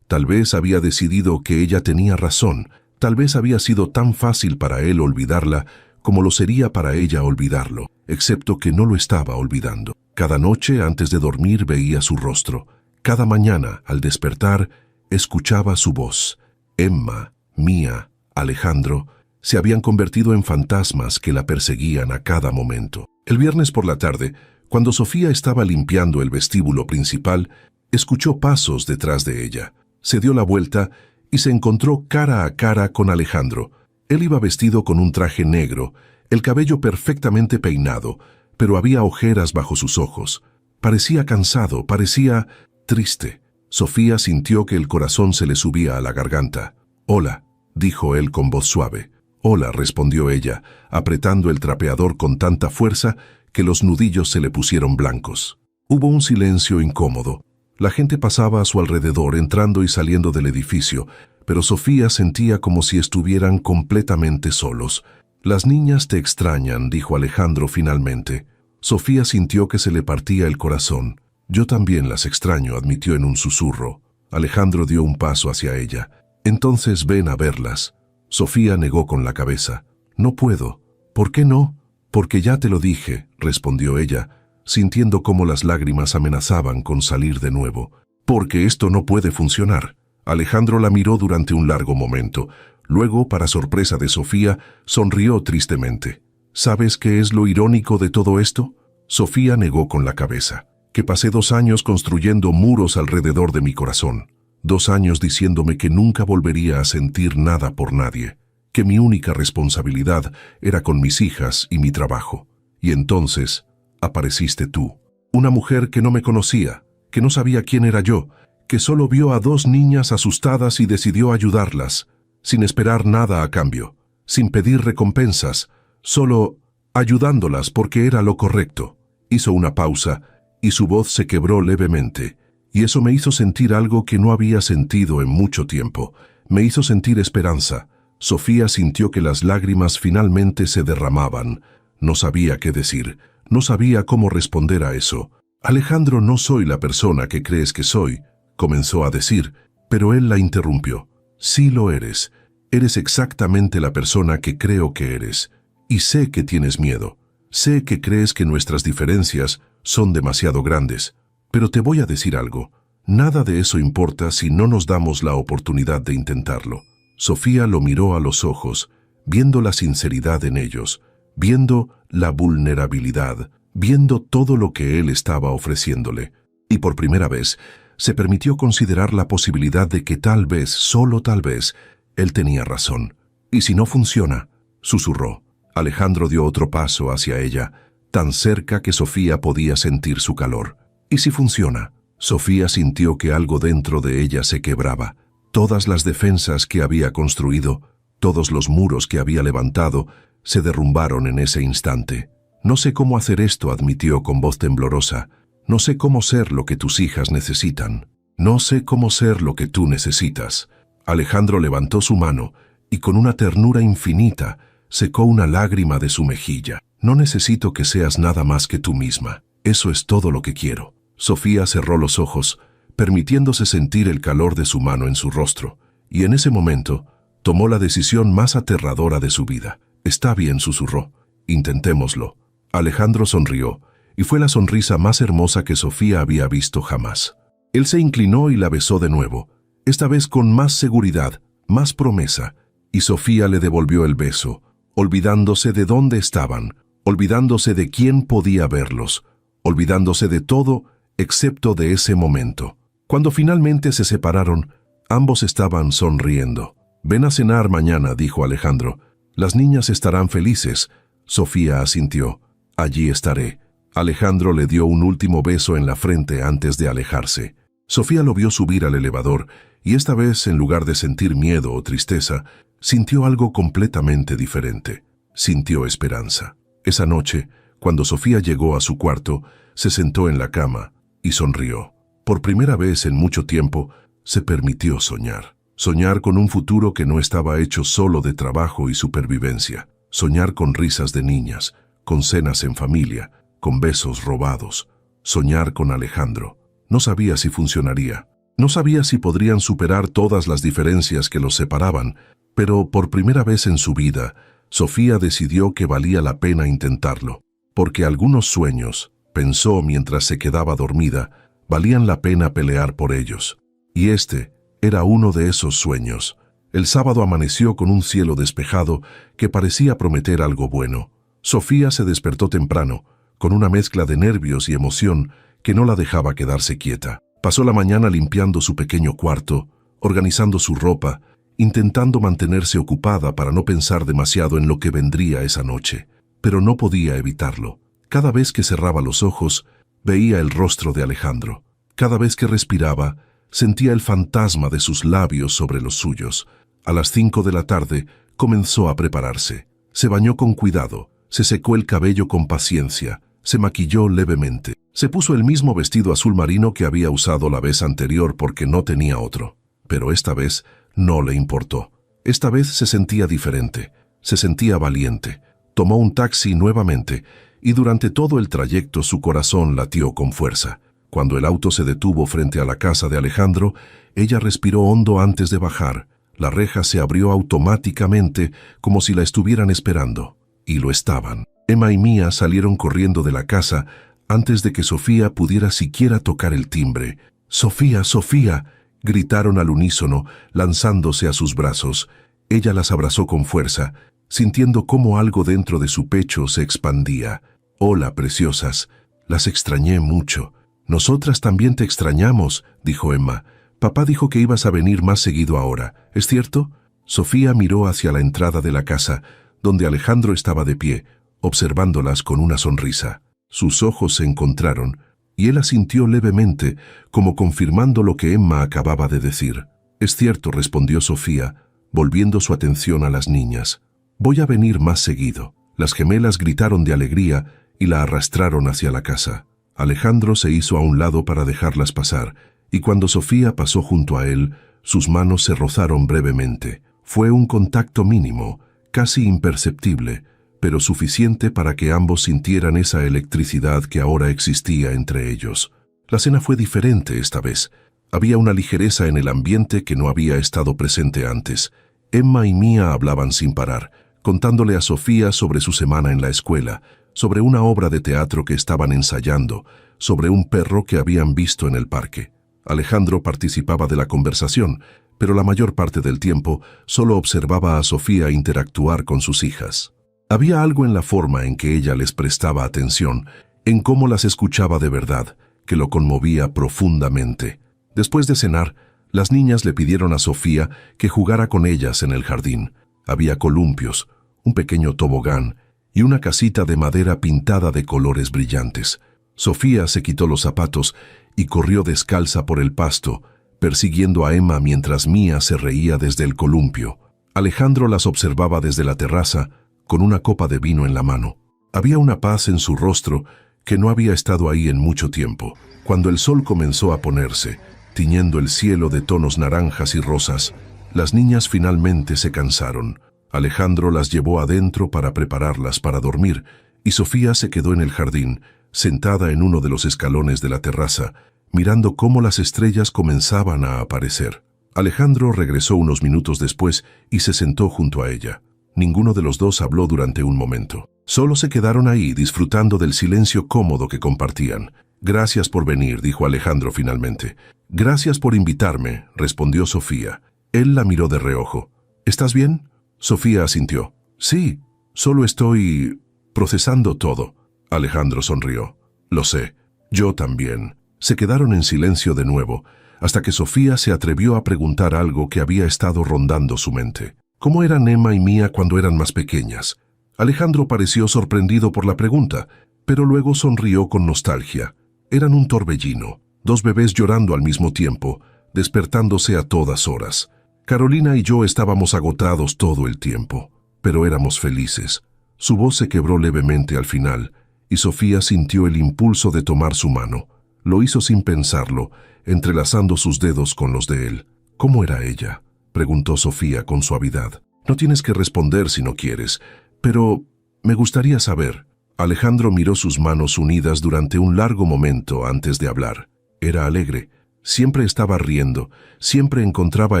Tal vez había decidido que ella tenía razón. Tal vez había sido tan fácil para él olvidarla como lo sería para ella olvidarlo, excepto que no lo estaba olvidando. Cada noche antes de dormir veía su rostro. Cada mañana, al despertar, escuchaba su voz. Emma, Mía, Alejandro, se habían convertido en fantasmas que la perseguían a cada momento. El viernes por la tarde, cuando Sofía estaba limpiando el vestíbulo principal, escuchó pasos detrás de ella. Se dio la vuelta y se encontró cara a cara con Alejandro. Él iba vestido con un traje negro, el cabello perfectamente peinado, pero había ojeras bajo sus ojos. Parecía cansado, parecía triste. Sofía sintió que el corazón se le subía a la garganta. «Hola», dijo él con voz suave. «Hola», respondió ella, apretando el trapeador con tanta fuerza que los nudillos se le pusieron blancos. Hubo un silencio incómodo. La gente pasaba a su alrededor, entrando y saliendo del edificio, pero Sofía sentía como si estuvieran completamente solos. «Las niñas te extrañan», dijo Alejandro finalmente. Sofía sintió que se le partía el corazón. «Yo también las extraño», admitió en un susurro. Alejandro dio un paso hacia ella. «Entonces ven a verlas». Sofía negó con la cabeza. «No puedo». «¿Por qué no?» «Porque ya te lo dije», respondió ella, sintiendo cómo las lágrimas amenazaban con salir de nuevo. «Porque esto no puede funcionar». Alejandro la miró durante un largo momento. Luego, para sorpresa de Sofía, sonrió tristemente. «¿Sabes qué es lo irónico de todo esto?» Sofía negó con la cabeza. «Que pasé 2 años construyendo muros alrededor de mi corazón. 2 años diciéndome que nunca volvería a sentir nada por nadie. Que mi única responsabilidad era con mis hijas y mi trabajo. Y entonces apareciste tú. Una mujer que no me conocía, que no sabía quién era yo, que solo vio a 2 niñas asustadas y decidió ayudarlas, sin esperar nada a cambio, sin pedir recompensas, solo ayudándolas porque era lo correcto». Hizo una pausa y su voz se quebró levemente, y eso me hizo sentir algo que no había sentido en mucho tiempo. Me hizo sentir esperanza. Sofía sintió que las lágrimas finalmente se derramaban. No sabía qué decir, no sabía cómo responder a eso. «Alejandro, no soy la persona que crees que soy», comenzó a decir, pero él la interrumpió. «Sí lo eres. Eres exactamente la persona que creo que eres. Y sé que tienes miedo. Sé que crees que nuestras diferencias son demasiado grandes. Pero te voy a decir algo. Nada de eso importa si no nos damos la oportunidad de intentarlo». Sofía lo miró a los ojos, viendo la sinceridad en ellos, viendo la vulnerabilidad, viendo todo lo que él estaba ofreciéndole. Y por primera vez, se permitió considerar la posibilidad de que tal vez, solo tal vez, él tenía razón. «¿Y si no funciona?», susurró. Alejandro dio otro paso hacia ella, tan cerca que Sofía podía sentir su calor. «¿Y si funciona?». Sofía sintió que algo dentro de ella se quebraba. Todas las defensas que había construido, todos los muros que había levantado, se derrumbaron en ese instante. «No sé cómo hacer esto», admitió con voz temblorosa. «No sé cómo ser lo que tus hijas necesitan. No sé cómo ser lo que tú necesitas». Alejandro levantó su mano y con una ternura infinita secó una lágrima de su mejilla. «No necesito que seas nada más que tú misma. Eso es todo lo que quiero». Sofía cerró los ojos, permitiéndose sentir el calor de su mano en su rostro, y en ese momento tomó la decisión más aterradora de su vida. «Está bien», susurró. «Intentémoslo». Alejandro sonrió, y fue la sonrisa más hermosa que Sofía había visto jamás. Él se inclinó y la besó de nuevo, esta vez con más seguridad, más promesa, y Sofía le devolvió el beso, olvidándose de dónde estaban, olvidándose de quién podía verlos, olvidándose de todo excepto de ese momento. Cuando finalmente se separaron, ambos estaban sonriendo. «Ven a cenar mañana», dijo Alejandro. «Las niñas estarán felices». Sofía asintió. «Allí estaré». Alejandro le dio un último beso en la frente antes de alejarse. Sofía lo vio subir al elevador, y esta vez, en lugar de sentir miedo o tristeza, sintió algo completamente diferente. Sintió esperanza. Esa noche, cuando Sofía llegó a su cuarto, se sentó en la cama y sonrió. Por primera vez en mucho tiempo, se permitió soñar. Soñar con un futuro que no estaba hecho solo de trabajo y supervivencia. soñar con risas de niñas, con cenas en familia, con besos robados, soñar con Alejandro. No sabía si funcionaría. No sabía si podrían superar todas las diferencias que los separaban, pero por primera vez en su vida, Sofía decidió que valía la pena intentarlo, porque algunos sueños, pensó mientras se quedaba dormida, valían la pena pelear por ellos. Y este era uno de esos sueños. El sábado amaneció con un cielo despejado que parecía prometer algo bueno. Sofía se despertó temprano, con una mezcla de nervios y emoción que no la dejaba quedarse quieta. Pasó la mañana limpiando su pequeño cuarto, organizando su ropa, intentando mantenerse ocupada para no pensar demasiado en lo que vendría esa noche. Pero no podía evitarlo. Cada vez que cerraba los ojos, veía el rostro de Alejandro. Cada vez que respiraba, sentía el fantasma de sus labios sobre los suyos. A las 5 de la tarde, comenzó a prepararse. Se bañó con cuidado, se secó el cabello con paciencia, se maquilló levemente. Se puso el mismo vestido azul marino que había usado la vez anterior porque no tenía otro. Pero esta vez no le importó. Esta vez se sentía diferente, se sentía valiente. Tomó un taxi nuevamente y durante todo el trayecto su corazón latió con fuerza. Cuando el auto se detuvo frente a la casa de Alejandro, ella respiró hondo antes de bajar. La reja se abrió automáticamente como si la estuvieran esperando. Y lo estaban. Emma y Mía salieron corriendo de la casa antes de que Sofía pudiera siquiera tocar el timbre. «¡Sofía, Sofía!», gritaron al unísono, lanzándose a sus brazos. Ella las abrazó con fuerza, sintiendo cómo algo dentro de su pecho se expandía. «Hola, preciosas. Las extrañé mucho». «Nosotras también te extrañamos», dijo Emma. «Papá dijo que ibas a venir más seguido ahora, ¿es cierto?». Sofía miró hacia la entrada de la casa, donde Alejandro estaba de pie, observándolas con una sonrisa. Sus ojos se encontraron, y él asintió levemente, como confirmando lo que Emma acababa de decir. «Es cierto», respondió Sofía, volviendo su atención a las niñas. «Voy a venir más seguido». Las gemelas gritaron de alegría y la arrastraron hacia la casa. Alejandro se hizo a un lado para dejarlas pasar, y cuando Sofía pasó junto a él, sus manos se rozaron brevemente. Fue un contacto mínimo, casi imperceptible, pero suficiente para que ambos sintieran esa electricidad que ahora existía entre ellos. La cena fue diferente esta vez. Había una ligereza en el ambiente que no había estado presente antes. Emma y Mía hablaban sin parar, contándole a Sofía sobre su semana en la escuela, sobre una obra de teatro que estaban ensayando, sobre un perro que habían visto en el parque. Alejandro participaba de la conversación, pero la mayor parte del tiempo solo observaba a Sofía interactuar con sus hijas. Había algo en la forma en que ella les prestaba atención, en cómo las escuchaba de verdad, que lo conmovía profundamente. Después de cenar, las niñas le pidieron a Sofía que jugara con ellas en el jardín. Había columpios, un pequeño tobogán y una casita de madera pintada de colores brillantes. Sofía se quitó los zapatos y corrió descalza por el pasto, persiguiendo a Emma mientras Mía se reía desde el columpio. Alejandro las observaba desde la terraza, con una copa de vino en la mano. Había una paz en su rostro que no había estado ahí en mucho tiempo. Cuando el sol comenzó a ponerse, tiñendo el cielo de tonos naranjas y rosas, las niñas finalmente se cansaron. Alejandro las llevó adentro para prepararlas para dormir, y Sofía se quedó en el jardín, sentada en uno de los escalones de la terraza, mirando cómo las estrellas comenzaban a aparecer. Alejandro regresó unos minutos después y se sentó junto a ella. Ninguno de los dos habló durante un momento. Solo se quedaron ahí, disfrutando del silencio cómodo que compartían. «Gracias por venir», dijo Alejandro finalmente. «Gracias por invitarme», respondió Sofía. Él la miró de reojo. «¿Estás bien?» Sofía asintió. «Sí, solo estoy procesando todo». Alejandro sonrió. «Lo sé, yo también». Se quedaron en silencio de nuevo, hasta que Sofía se atrevió a preguntar algo que había estado rondando su mente. ¿Cómo eran Emma y Mía cuando eran más pequeñas? Alejandro pareció sorprendido por la pregunta, pero luego sonrió con nostalgia. Eran un torbellino, dos bebés llorando al mismo tiempo, despertándose a todas horas. Carolina y yo estábamos agotados todo el tiempo, pero éramos felices. Su voz se quebró levemente al final, y Sofía sintió el impulso de tomar su mano. Lo hizo sin pensarlo, entrelazando sus dedos con los de él. «¿Cómo era ella?», preguntó Sofía con suavidad. «No tienes que responder si no quieres, Pero me gustaría saber. Alejandro miró sus manos unidas durante un largo momento antes de hablar. Era alegre. Siempre estaba riendo. Siempre encontraba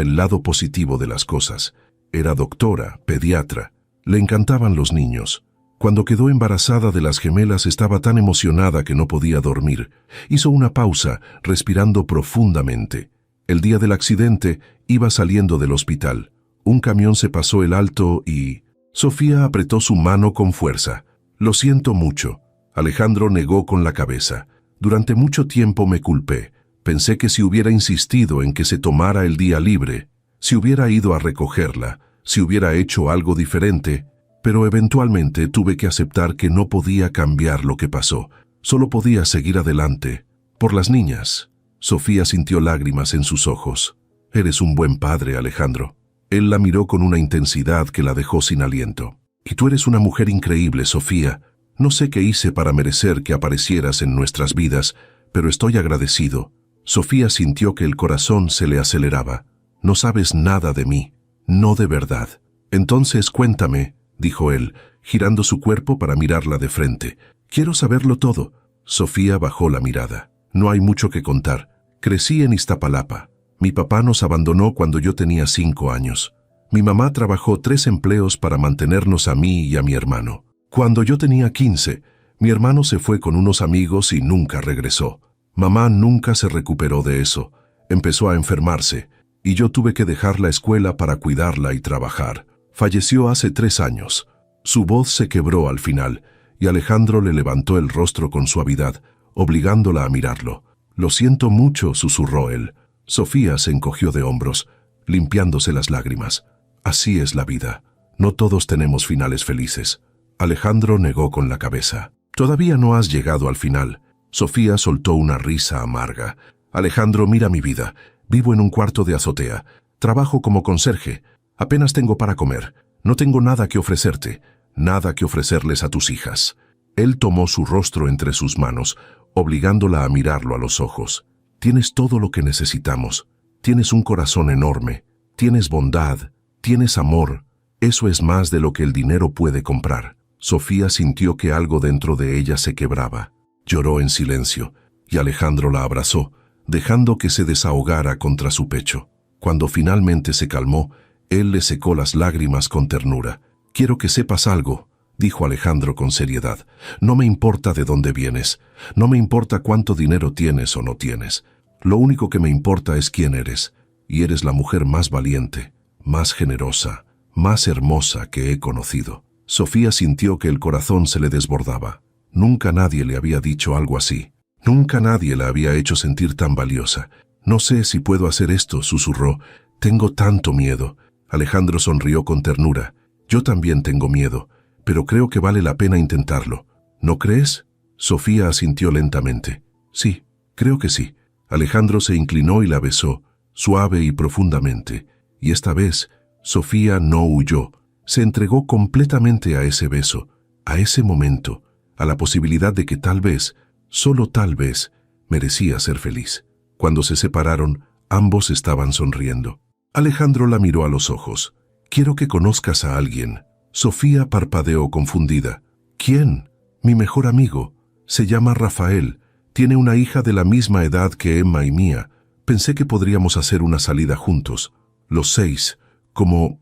el lado positivo de las cosas. Era doctora, pediatra. Le encantaban los niños. Cuando quedó embarazada de las gemelas estaba tan emocionada que no podía dormir. Hizo una pausa, respirando profundamente. El día del accidente iba saliendo del hospital. Un camión se pasó el alto y... Sofía apretó su mano con fuerza. «Lo siento mucho». Alejandro negó con la cabeza. «Durante mucho tiempo me culpé. Pensé que si hubiera insistido en que se tomara el día libre, si hubiera ido a recogerla, si hubiera hecho algo diferente, pero eventualmente tuve que aceptar que no podía cambiar lo que pasó. Solo podía seguir adelante. Por las niñas». Sofía sintió lágrimas en sus ojos. «Eres un buen padre, Alejandro». Él la miró con una intensidad que la dejó sin aliento. «Y tú eres una mujer increíble, Sofía. No sé qué hice para merecer que aparecieras en nuestras vidas, pero estoy agradecido». Sofía sintió que el corazón se le aceleraba. «No sabes nada de mí. No de verdad». «Entonces cuéntame», dijo él, girando su cuerpo para mirarla de frente. «Quiero saberlo todo». Sofía bajó la mirada. «No hay mucho que contar. Crecí en Iztapalapa. Mi papá nos abandonó cuando yo tenía 5 años. Mi mamá trabajó 3 empleos para mantenernos a mí y a mi hermano. Cuando yo tenía 15, mi hermano se fue con unos amigos y nunca regresó. Mamá nunca se recuperó de eso. Empezó a enfermarse, y yo tuve que dejar la escuela para cuidarla y trabajar. Falleció hace 3 años. Su voz se quebró al final, y Alejandro le levantó el rostro con suavidad, obligándola a mirarlo. «Lo siento mucho», susurró él. Sofía se encogió de hombros, limpiándose las lágrimas. «Así es la vida. No todos tenemos finales felices». Alejandro negó con la cabeza. «Todavía no has llegado al final». Sofía soltó una risa amarga. «Alejandro, mira mi vida. Vivo en un cuarto de azotea. Trabajo como conserje. Apenas tengo para comer. No tengo nada que ofrecerte. Nada que ofrecerles a tus hijas». Él tomó su rostro entre sus manos, obligándola a mirarlo a los ojos. «Tienes todo lo que necesitamos. Tienes un corazón enorme. Tienes bondad. Tienes amor. Eso es más de lo que el dinero puede comprar». Sofía sintió que algo dentro de ella se quebraba. Lloró en silencio, y Alejandro la abrazó, dejando que se desahogara contra su pecho. Cuando finalmente se calmó, él le secó las lágrimas con ternura. «Quiero que sepas algo», dijo Alejandro con seriedad. «No me importa de dónde vienes. No me importa cuánto dinero tienes o no tienes. Lo único que me importa es quién eres. Y eres la mujer más valiente, más generosa, más hermosa que he conocido». Sofía sintió que el corazón se le desbordaba. Nunca nadie le había dicho algo así. Nunca nadie la había hecho sentir tan valiosa. «No sé si puedo hacer esto», susurró. «Tengo tanto miedo». Alejandro sonrió con ternura. «Yo también tengo miedo, pero creo que vale la pena intentarlo. ¿No crees?» Sofía asintió lentamente. «Sí, creo que sí». Alejandro se inclinó y la besó, suave y profundamente. Y esta vez, Sofía no huyó. Se entregó completamente a ese beso, a ese momento, a la posibilidad de que tal vez, solo tal vez, merecía ser feliz. Cuando se separaron, ambos estaban sonriendo. Alejandro la miró a los ojos. «Quiero que conozcas a alguien». Sofía parpadeó confundida. «¿Quién?» «Mi mejor amigo. Se llama Rafael. Tiene una hija de la misma edad que Emma y mía. Pensé que podríamos hacer una salida juntos. Los 6, como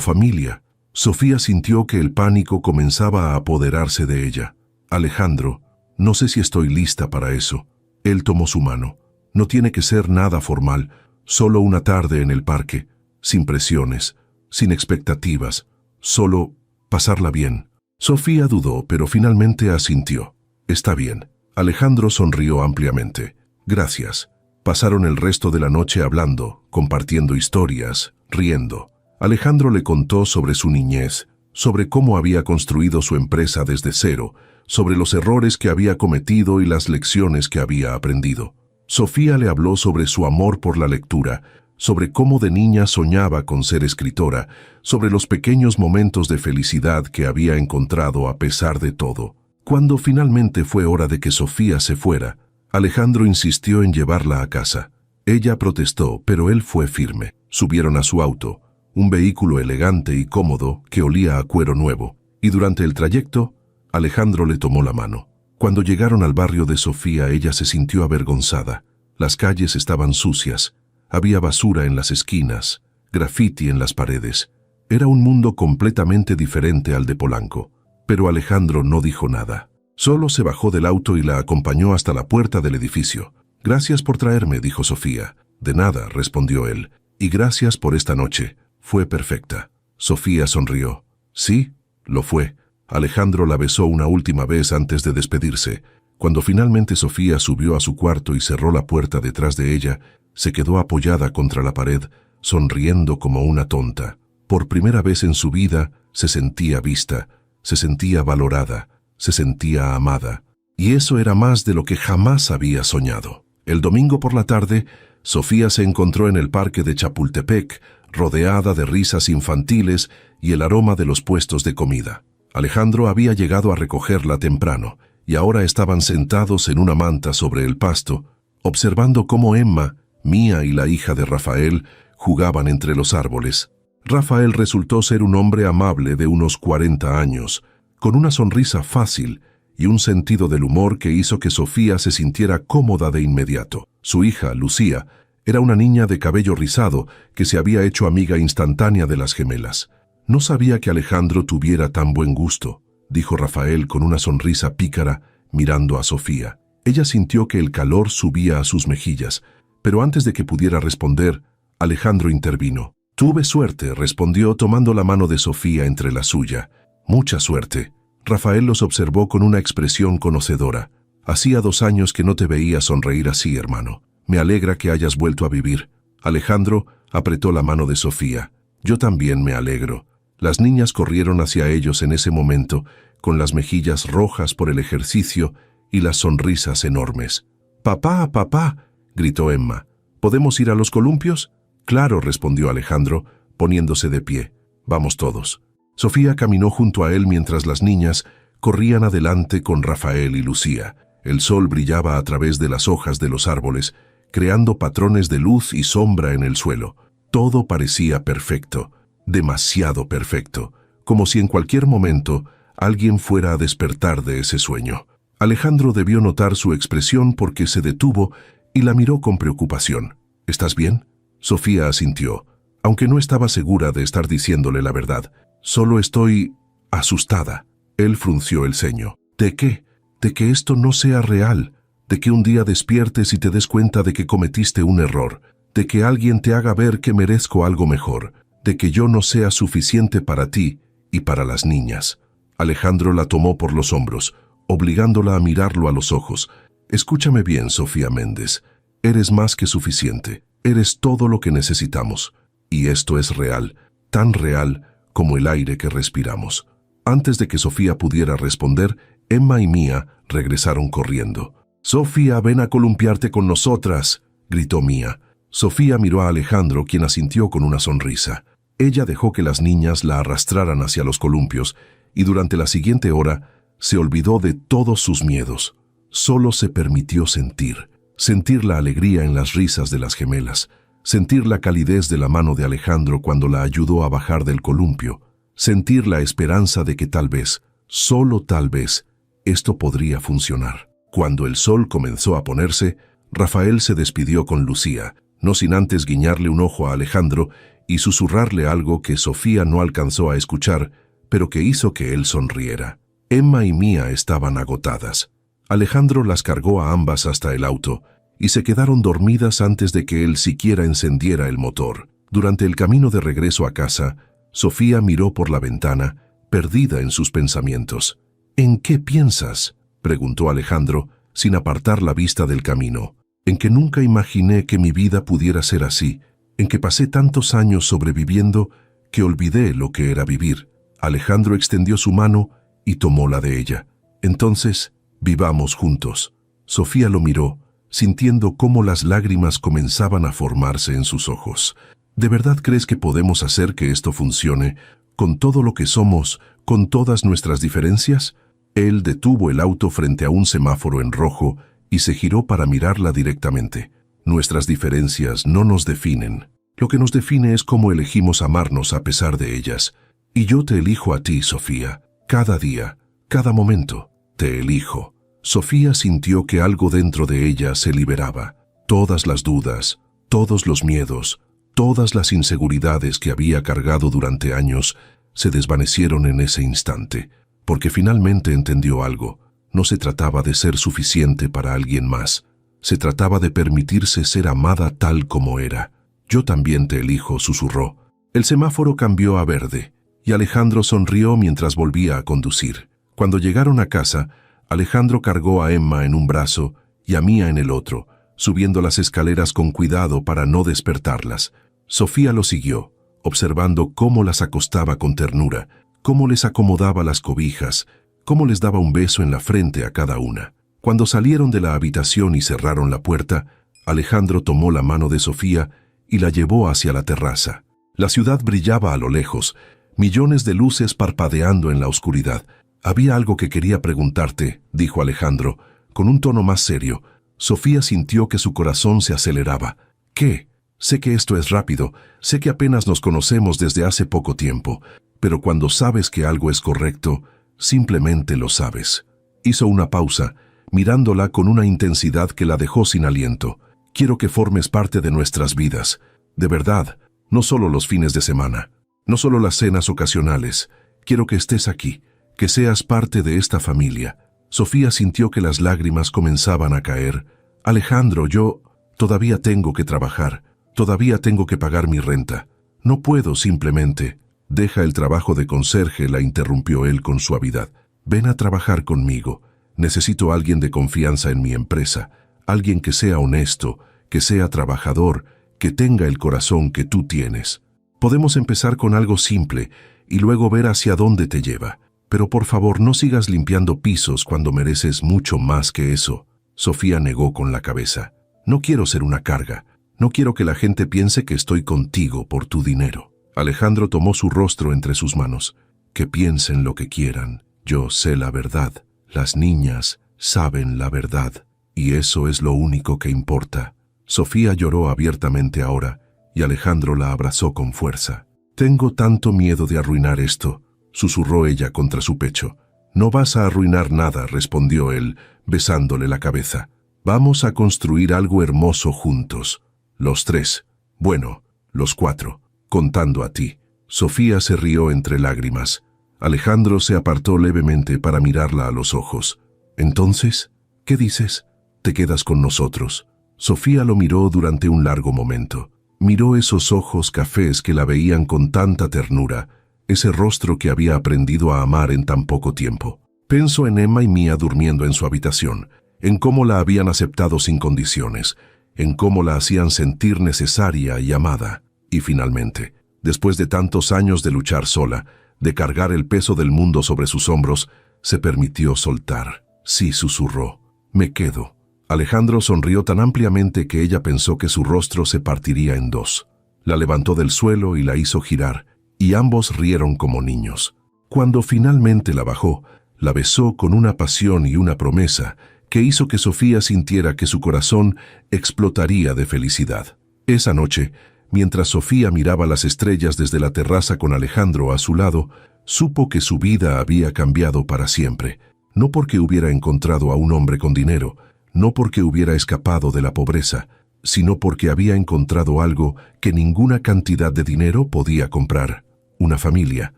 familia». Sofía sintió que el pánico comenzaba a apoderarse de ella. «Alejandro, no sé si estoy lista para eso». Él tomó su mano. «No tiene que ser nada formal, solo una tarde en el parque, sin presiones, sin expectativas, solo pasarla bien». Sofía dudó, pero finalmente asintió. «Está bien». Alejandro sonrió ampliamente. «Gracias». Pasaron el resto de la noche hablando, compartiendo historias, riendo. Alejandro le contó sobre su niñez, sobre cómo había construido su empresa desde cero, sobre los errores que había cometido y las lecciones que había aprendido. Sofía le habló sobre su amor por la lectura, sobre cómo de niña soñaba con ser escritora, sobre los pequeños momentos de felicidad que había encontrado a pesar de todo. Cuando finalmente fue hora de que Sofía se fuera, Alejandro insistió en llevarla a casa. Ella protestó, pero él fue firme. Subieron a su auto, un vehículo elegante y cómodo que olía a cuero nuevo. Y durante el trayecto, Alejandro le tomó la mano. Cuando llegaron al barrio de Sofía, ella se sintió avergonzada. Las calles estaban sucias, había basura en las esquinas, grafiti en las paredes. Era un mundo completamente diferente al de Polanco. Pero Alejandro no dijo nada. Solo se bajó del auto y la acompañó hasta la puerta del edificio. «Gracias por traerme», dijo Sofía. «De nada», respondió él. «Y gracias por esta noche. Fue perfecta». Sofía sonrió. «Sí, lo fue». Alejandro la besó una última vez antes de despedirse. Cuando finalmente Sofía subió a su cuarto y cerró la puerta detrás de ella, se quedó apoyada contra la pared, sonriendo como una tonta. Por primera vez en su vida se sentía vista, se sentía valorada, se sentía amada. Y eso era más de lo que jamás había soñado. El domingo por la tarde, Sofía se encontró en el parque de Chapultepec, rodeada de risas infantiles y el aroma de los puestos de comida. Alejandro había llegado a recogerla temprano, y ahora estaban sentados en una manta sobre el pasto, observando cómo Emma, Mía y la hija de Rafael jugaban entre los árboles. Rafael resultó ser un hombre amable de unos 40 años, con una sonrisa fácil y un sentido del humor que hizo que Sofía se sintiera cómoda de inmediato. Su hija, Lucía, era una niña de cabello rizado que se había hecho amiga instantánea de las gemelas. «No sabía que Alejandro tuviera tan buen gusto», dijo Rafael con una sonrisa pícara, mirando a Sofía. Ella sintió que el calor subía a sus mejillas, pero antes de que pudiera responder, Alejandro intervino. «Tuve suerte», respondió tomando la mano de Sofía entre la suya. «Mucha suerte». Rafael los observó con una expresión conocedora. «Hacía 2 años que no te veía sonreír así, hermano. Me alegra que hayas vuelto a vivir». Alejandro apretó la mano de Sofía. «Yo también me alegro». Las niñas corrieron hacia ellos en ese momento, con las mejillas rojas por el ejercicio y las sonrisas enormes. «¡Papá, papá!», gritó Emma. «¿Podemos ir a los columpios?». «Claro», respondió Alejandro, poniéndose de pie. «Vamos todos». Sofía caminó junto a él mientras las niñas corrían adelante con Rafael y Lucía. El sol brillaba a través de las hojas de los árboles, creando patrones de luz y sombra en el suelo. Todo parecía perfecto, demasiado perfecto, como si en cualquier momento alguien fuera a despertar de ese sueño. Alejandro debió notar su expresión porque se detuvo y la miró con preocupación. «¿Estás bien?». Sofía asintió, aunque no estaba segura de estar diciéndole la verdad. «Solo estoy asustada». Él frunció el ceño. «¿De qué?». «De que esto no sea real, de que un día despiertes y te des cuenta de que cometiste un error, de que alguien te haga ver que merezco algo mejor, de que yo no sea suficiente para ti y para las niñas». Alejandro la tomó por los hombros, obligándola a mirarlo a los ojos. «Escúchame bien, Sofía Méndez. Eres más que suficiente. Eres todo lo que necesitamos. Y esto es real, tan real como el aire que respiramos». Antes de que Sofía pudiera responder, Emma y Mía regresaron corriendo. «Sofía, ven a columpiarte con nosotras», gritó Mía. Sofía miró a Alejandro, quien asintió con una sonrisa. Ella dejó que las niñas la arrastraran hacia los columpios y durante la siguiente hora se olvidó de todos sus miedos. Solo se permitió sentir la alegría en las risas de las gemelas, sentir la calidez de la mano de Alejandro cuando la ayudó a bajar del columpio, sentir la esperanza de que tal vez, solo tal vez, esto podría funcionar. Cuando el sol comenzó a ponerse, Rafael se despidió con Lucía, no sin antes guiñarle un ojo a Alejandro y susurrarle algo que Sofía no alcanzó a escuchar, pero que hizo que él sonriera. Emma y Mía estaban agotadas. Alejandro las cargó a ambas hasta el auto y se quedaron dormidas antes de que él siquiera encendiera el motor. Durante el camino de regreso a casa, Sofía miró por la ventana, perdida en sus pensamientos. «¿En qué piensas?», preguntó Alejandro, sin apartar la vista del camino. «En que nunca imaginé que mi vida pudiera ser así, en que pasé tantos años sobreviviendo que olvidé lo que era vivir». Alejandro extendió su mano y tomó la de ella. «Entonces, vivamos juntos». Sofía lo miró, sintiendo cómo las lágrimas comenzaban a formarse en sus ojos. «¿De verdad crees que podemos hacer que esto funcione, con todo lo que somos, con todas nuestras diferencias?». Él detuvo el auto frente a un semáforo en rojo y se giró para mirarla directamente. «Nuestras diferencias no nos definen. Lo que nos define es cómo elegimos amarnos a pesar de ellas. Y yo te elijo a ti, Sofía. Cada día, cada momento, te elijo. Sofía sintió que algo dentro de ella se liberaba. Todas las dudas, todos los miedos, todas las inseguridades que había cargado durante años se desvanecieron en ese instante, porque finalmente entendió algo. No se trataba de ser suficiente para alguien más. Se trataba de permitirse ser amada tal como era. Yo también te elijo, susurró. El semáforo cambió a verde, y Alejandro sonrió mientras volvía a conducir. Cuando llegaron a casa, Alejandro cargó a Emma en un brazo y a Mía en el otro, subiendo las escaleras con cuidado para no despertarlas. Sofía lo siguió, observando cómo las acostaba con ternura, cómo les acomodaba las cobijas, cómo les daba un beso en la frente a cada una. Cuando salieron de la habitación y cerraron la puerta, Alejandro tomó la mano de Sofía y la llevó hacia la terraza. La ciudad brillaba a lo lejos, millones de luces parpadeando en la oscuridad. Había algo que quería preguntarte, dijo Alejandro, con un tono más serio. Sofía sintió que su corazón se aceleraba. ¿Qué? Sé que esto es rápido, sé que apenas nos conocemos desde hace poco tiempo, pero cuando sabes que algo es correcto, simplemente lo sabes. Hizo una pausa, mirándola con una intensidad que la dejó sin aliento. Quiero que formes parte de nuestras vidas. De verdad, no solo los fines de semana, no solo las cenas ocasionales. Quiero que estés aquí, que seas parte de esta familia. Sofía sintió que las lágrimas comenzaban a caer. Alejandro, yo todavía tengo que trabajar, todavía tengo que pagar mi renta. No puedo simplemente. Deja el trabajo de conserje, la interrumpió él con suavidad. Ven a trabajar conmigo. Necesito a alguien de confianza en mi empresa, alguien que sea honesto, que sea trabajador, que tenga el corazón que tú tienes. Podemos empezar con algo simple y luego ver hacia dónde te lleva. Pero por favor no sigas limpiando pisos cuando mereces mucho más que eso. Sofía negó con la cabeza. No quiero ser una carga. No quiero que la gente piense que estoy contigo por tu dinero. Alejandro tomó su rostro entre sus manos. Que piensen lo que quieran. Yo sé la verdad. Las niñas saben la verdad. Y eso es lo único que importa. Sofía lloró abiertamente ahora, y Alejandro la abrazó con fuerza. Tengo tanto miedo de arruinar esto, susurró ella contra su pecho. No vas a arruinar nada, respondió él, besándole la cabeza. Vamos a construir algo hermoso juntos. Los tres. Bueno, los cuatro, contando a ti. Sofía se rió entre lágrimas. Alejandro se apartó levemente para mirarla a los ojos. Entonces, ¿qué dices? ¿Te quedas con nosotros? Sofía lo miró durante un largo momento. Miró esos ojos cafés que la veían con tanta ternura, ese rostro que había aprendido a amar en tan poco tiempo. Pensó en Emma y Mía durmiendo en su habitación, en cómo la habían aceptado sin condiciones, en cómo la hacían sentir necesaria y amada. Y finalmente, después de tantos años de luchar sola, de cargar el peso del mundo sobre sus hombros, se permitió soltar. Sí, susurró. Me quedo. Alejandro sonrió tan ampliamente que ella pensó que su rostro se partiría en dos. La levantó del suelo y la hizo girar, y ambos rieron como niños. Cuando finalmente la bajó, la besó con una pasión y una promesa que hizo que Sofía sintiera que su corazón explotaría de felicidad. Esa noche, mientras Sofía miraba las estrellas desde la terraza con Alejandro a su lado, supo que su vida había cambiado para siempre. No porque hubiera encontrado a un hombre con dinero, no porque hubiera escapado de la pobreza, sino porque había encontrado algo que ninguna cantidad de dinero podía comprar. Una familia,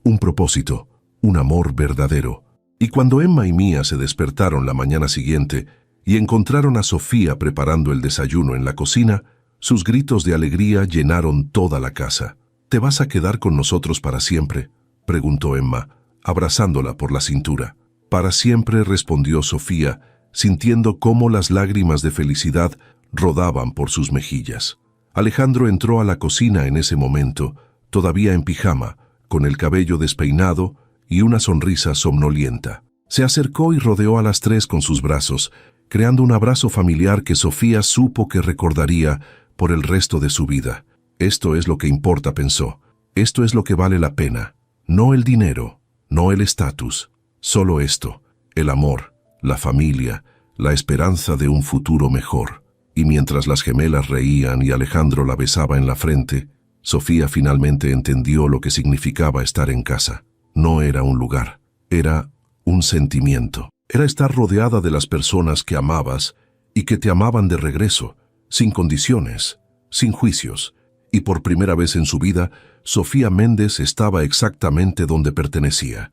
un propósito, un amor verdadero. Y cuando Emma y Mía se despertaron la mañana siguiente y encontraron a Sofía preparando el desayuno en la cocina, sus gritos de alegría llenaron toda la casa. ¿Te vas a quedar con nosotros para siempre?, preguntó Emma, abrazándola por la cintura. Para siempre, respondió Sofía, sintiendo cómo las lágrimas de felicidad rodaban por sus mejillas. Alejandro entró a la cocina en ese momento, todavía en pijama, con el cabello despeinado y una sonrisa somnolienta. Se acercó y rodeó a las tres con sus brazos, creando un abrazo familiar que Sofía supo que recordaría por el resto de su vida. Esto es lo que importa, pensó. Esto es lo que vale la pena. No el dinero, no el estatus, solo esto, el amor, la familia, la esperanza de un futuro mejor. Y mientras las gemelas reían y Alejandro la besaba en la frente, Sofía finalmente entendió lo que significaba estar en casa. No era un lugar, Era un sentimiento. Era estar rodeada de las personas que amabas y que te amaban de regreso, sin condiciones, sin juicios. Y por primera vez en su vida, Sofía Méndez estaba exactamente donde pertenecía.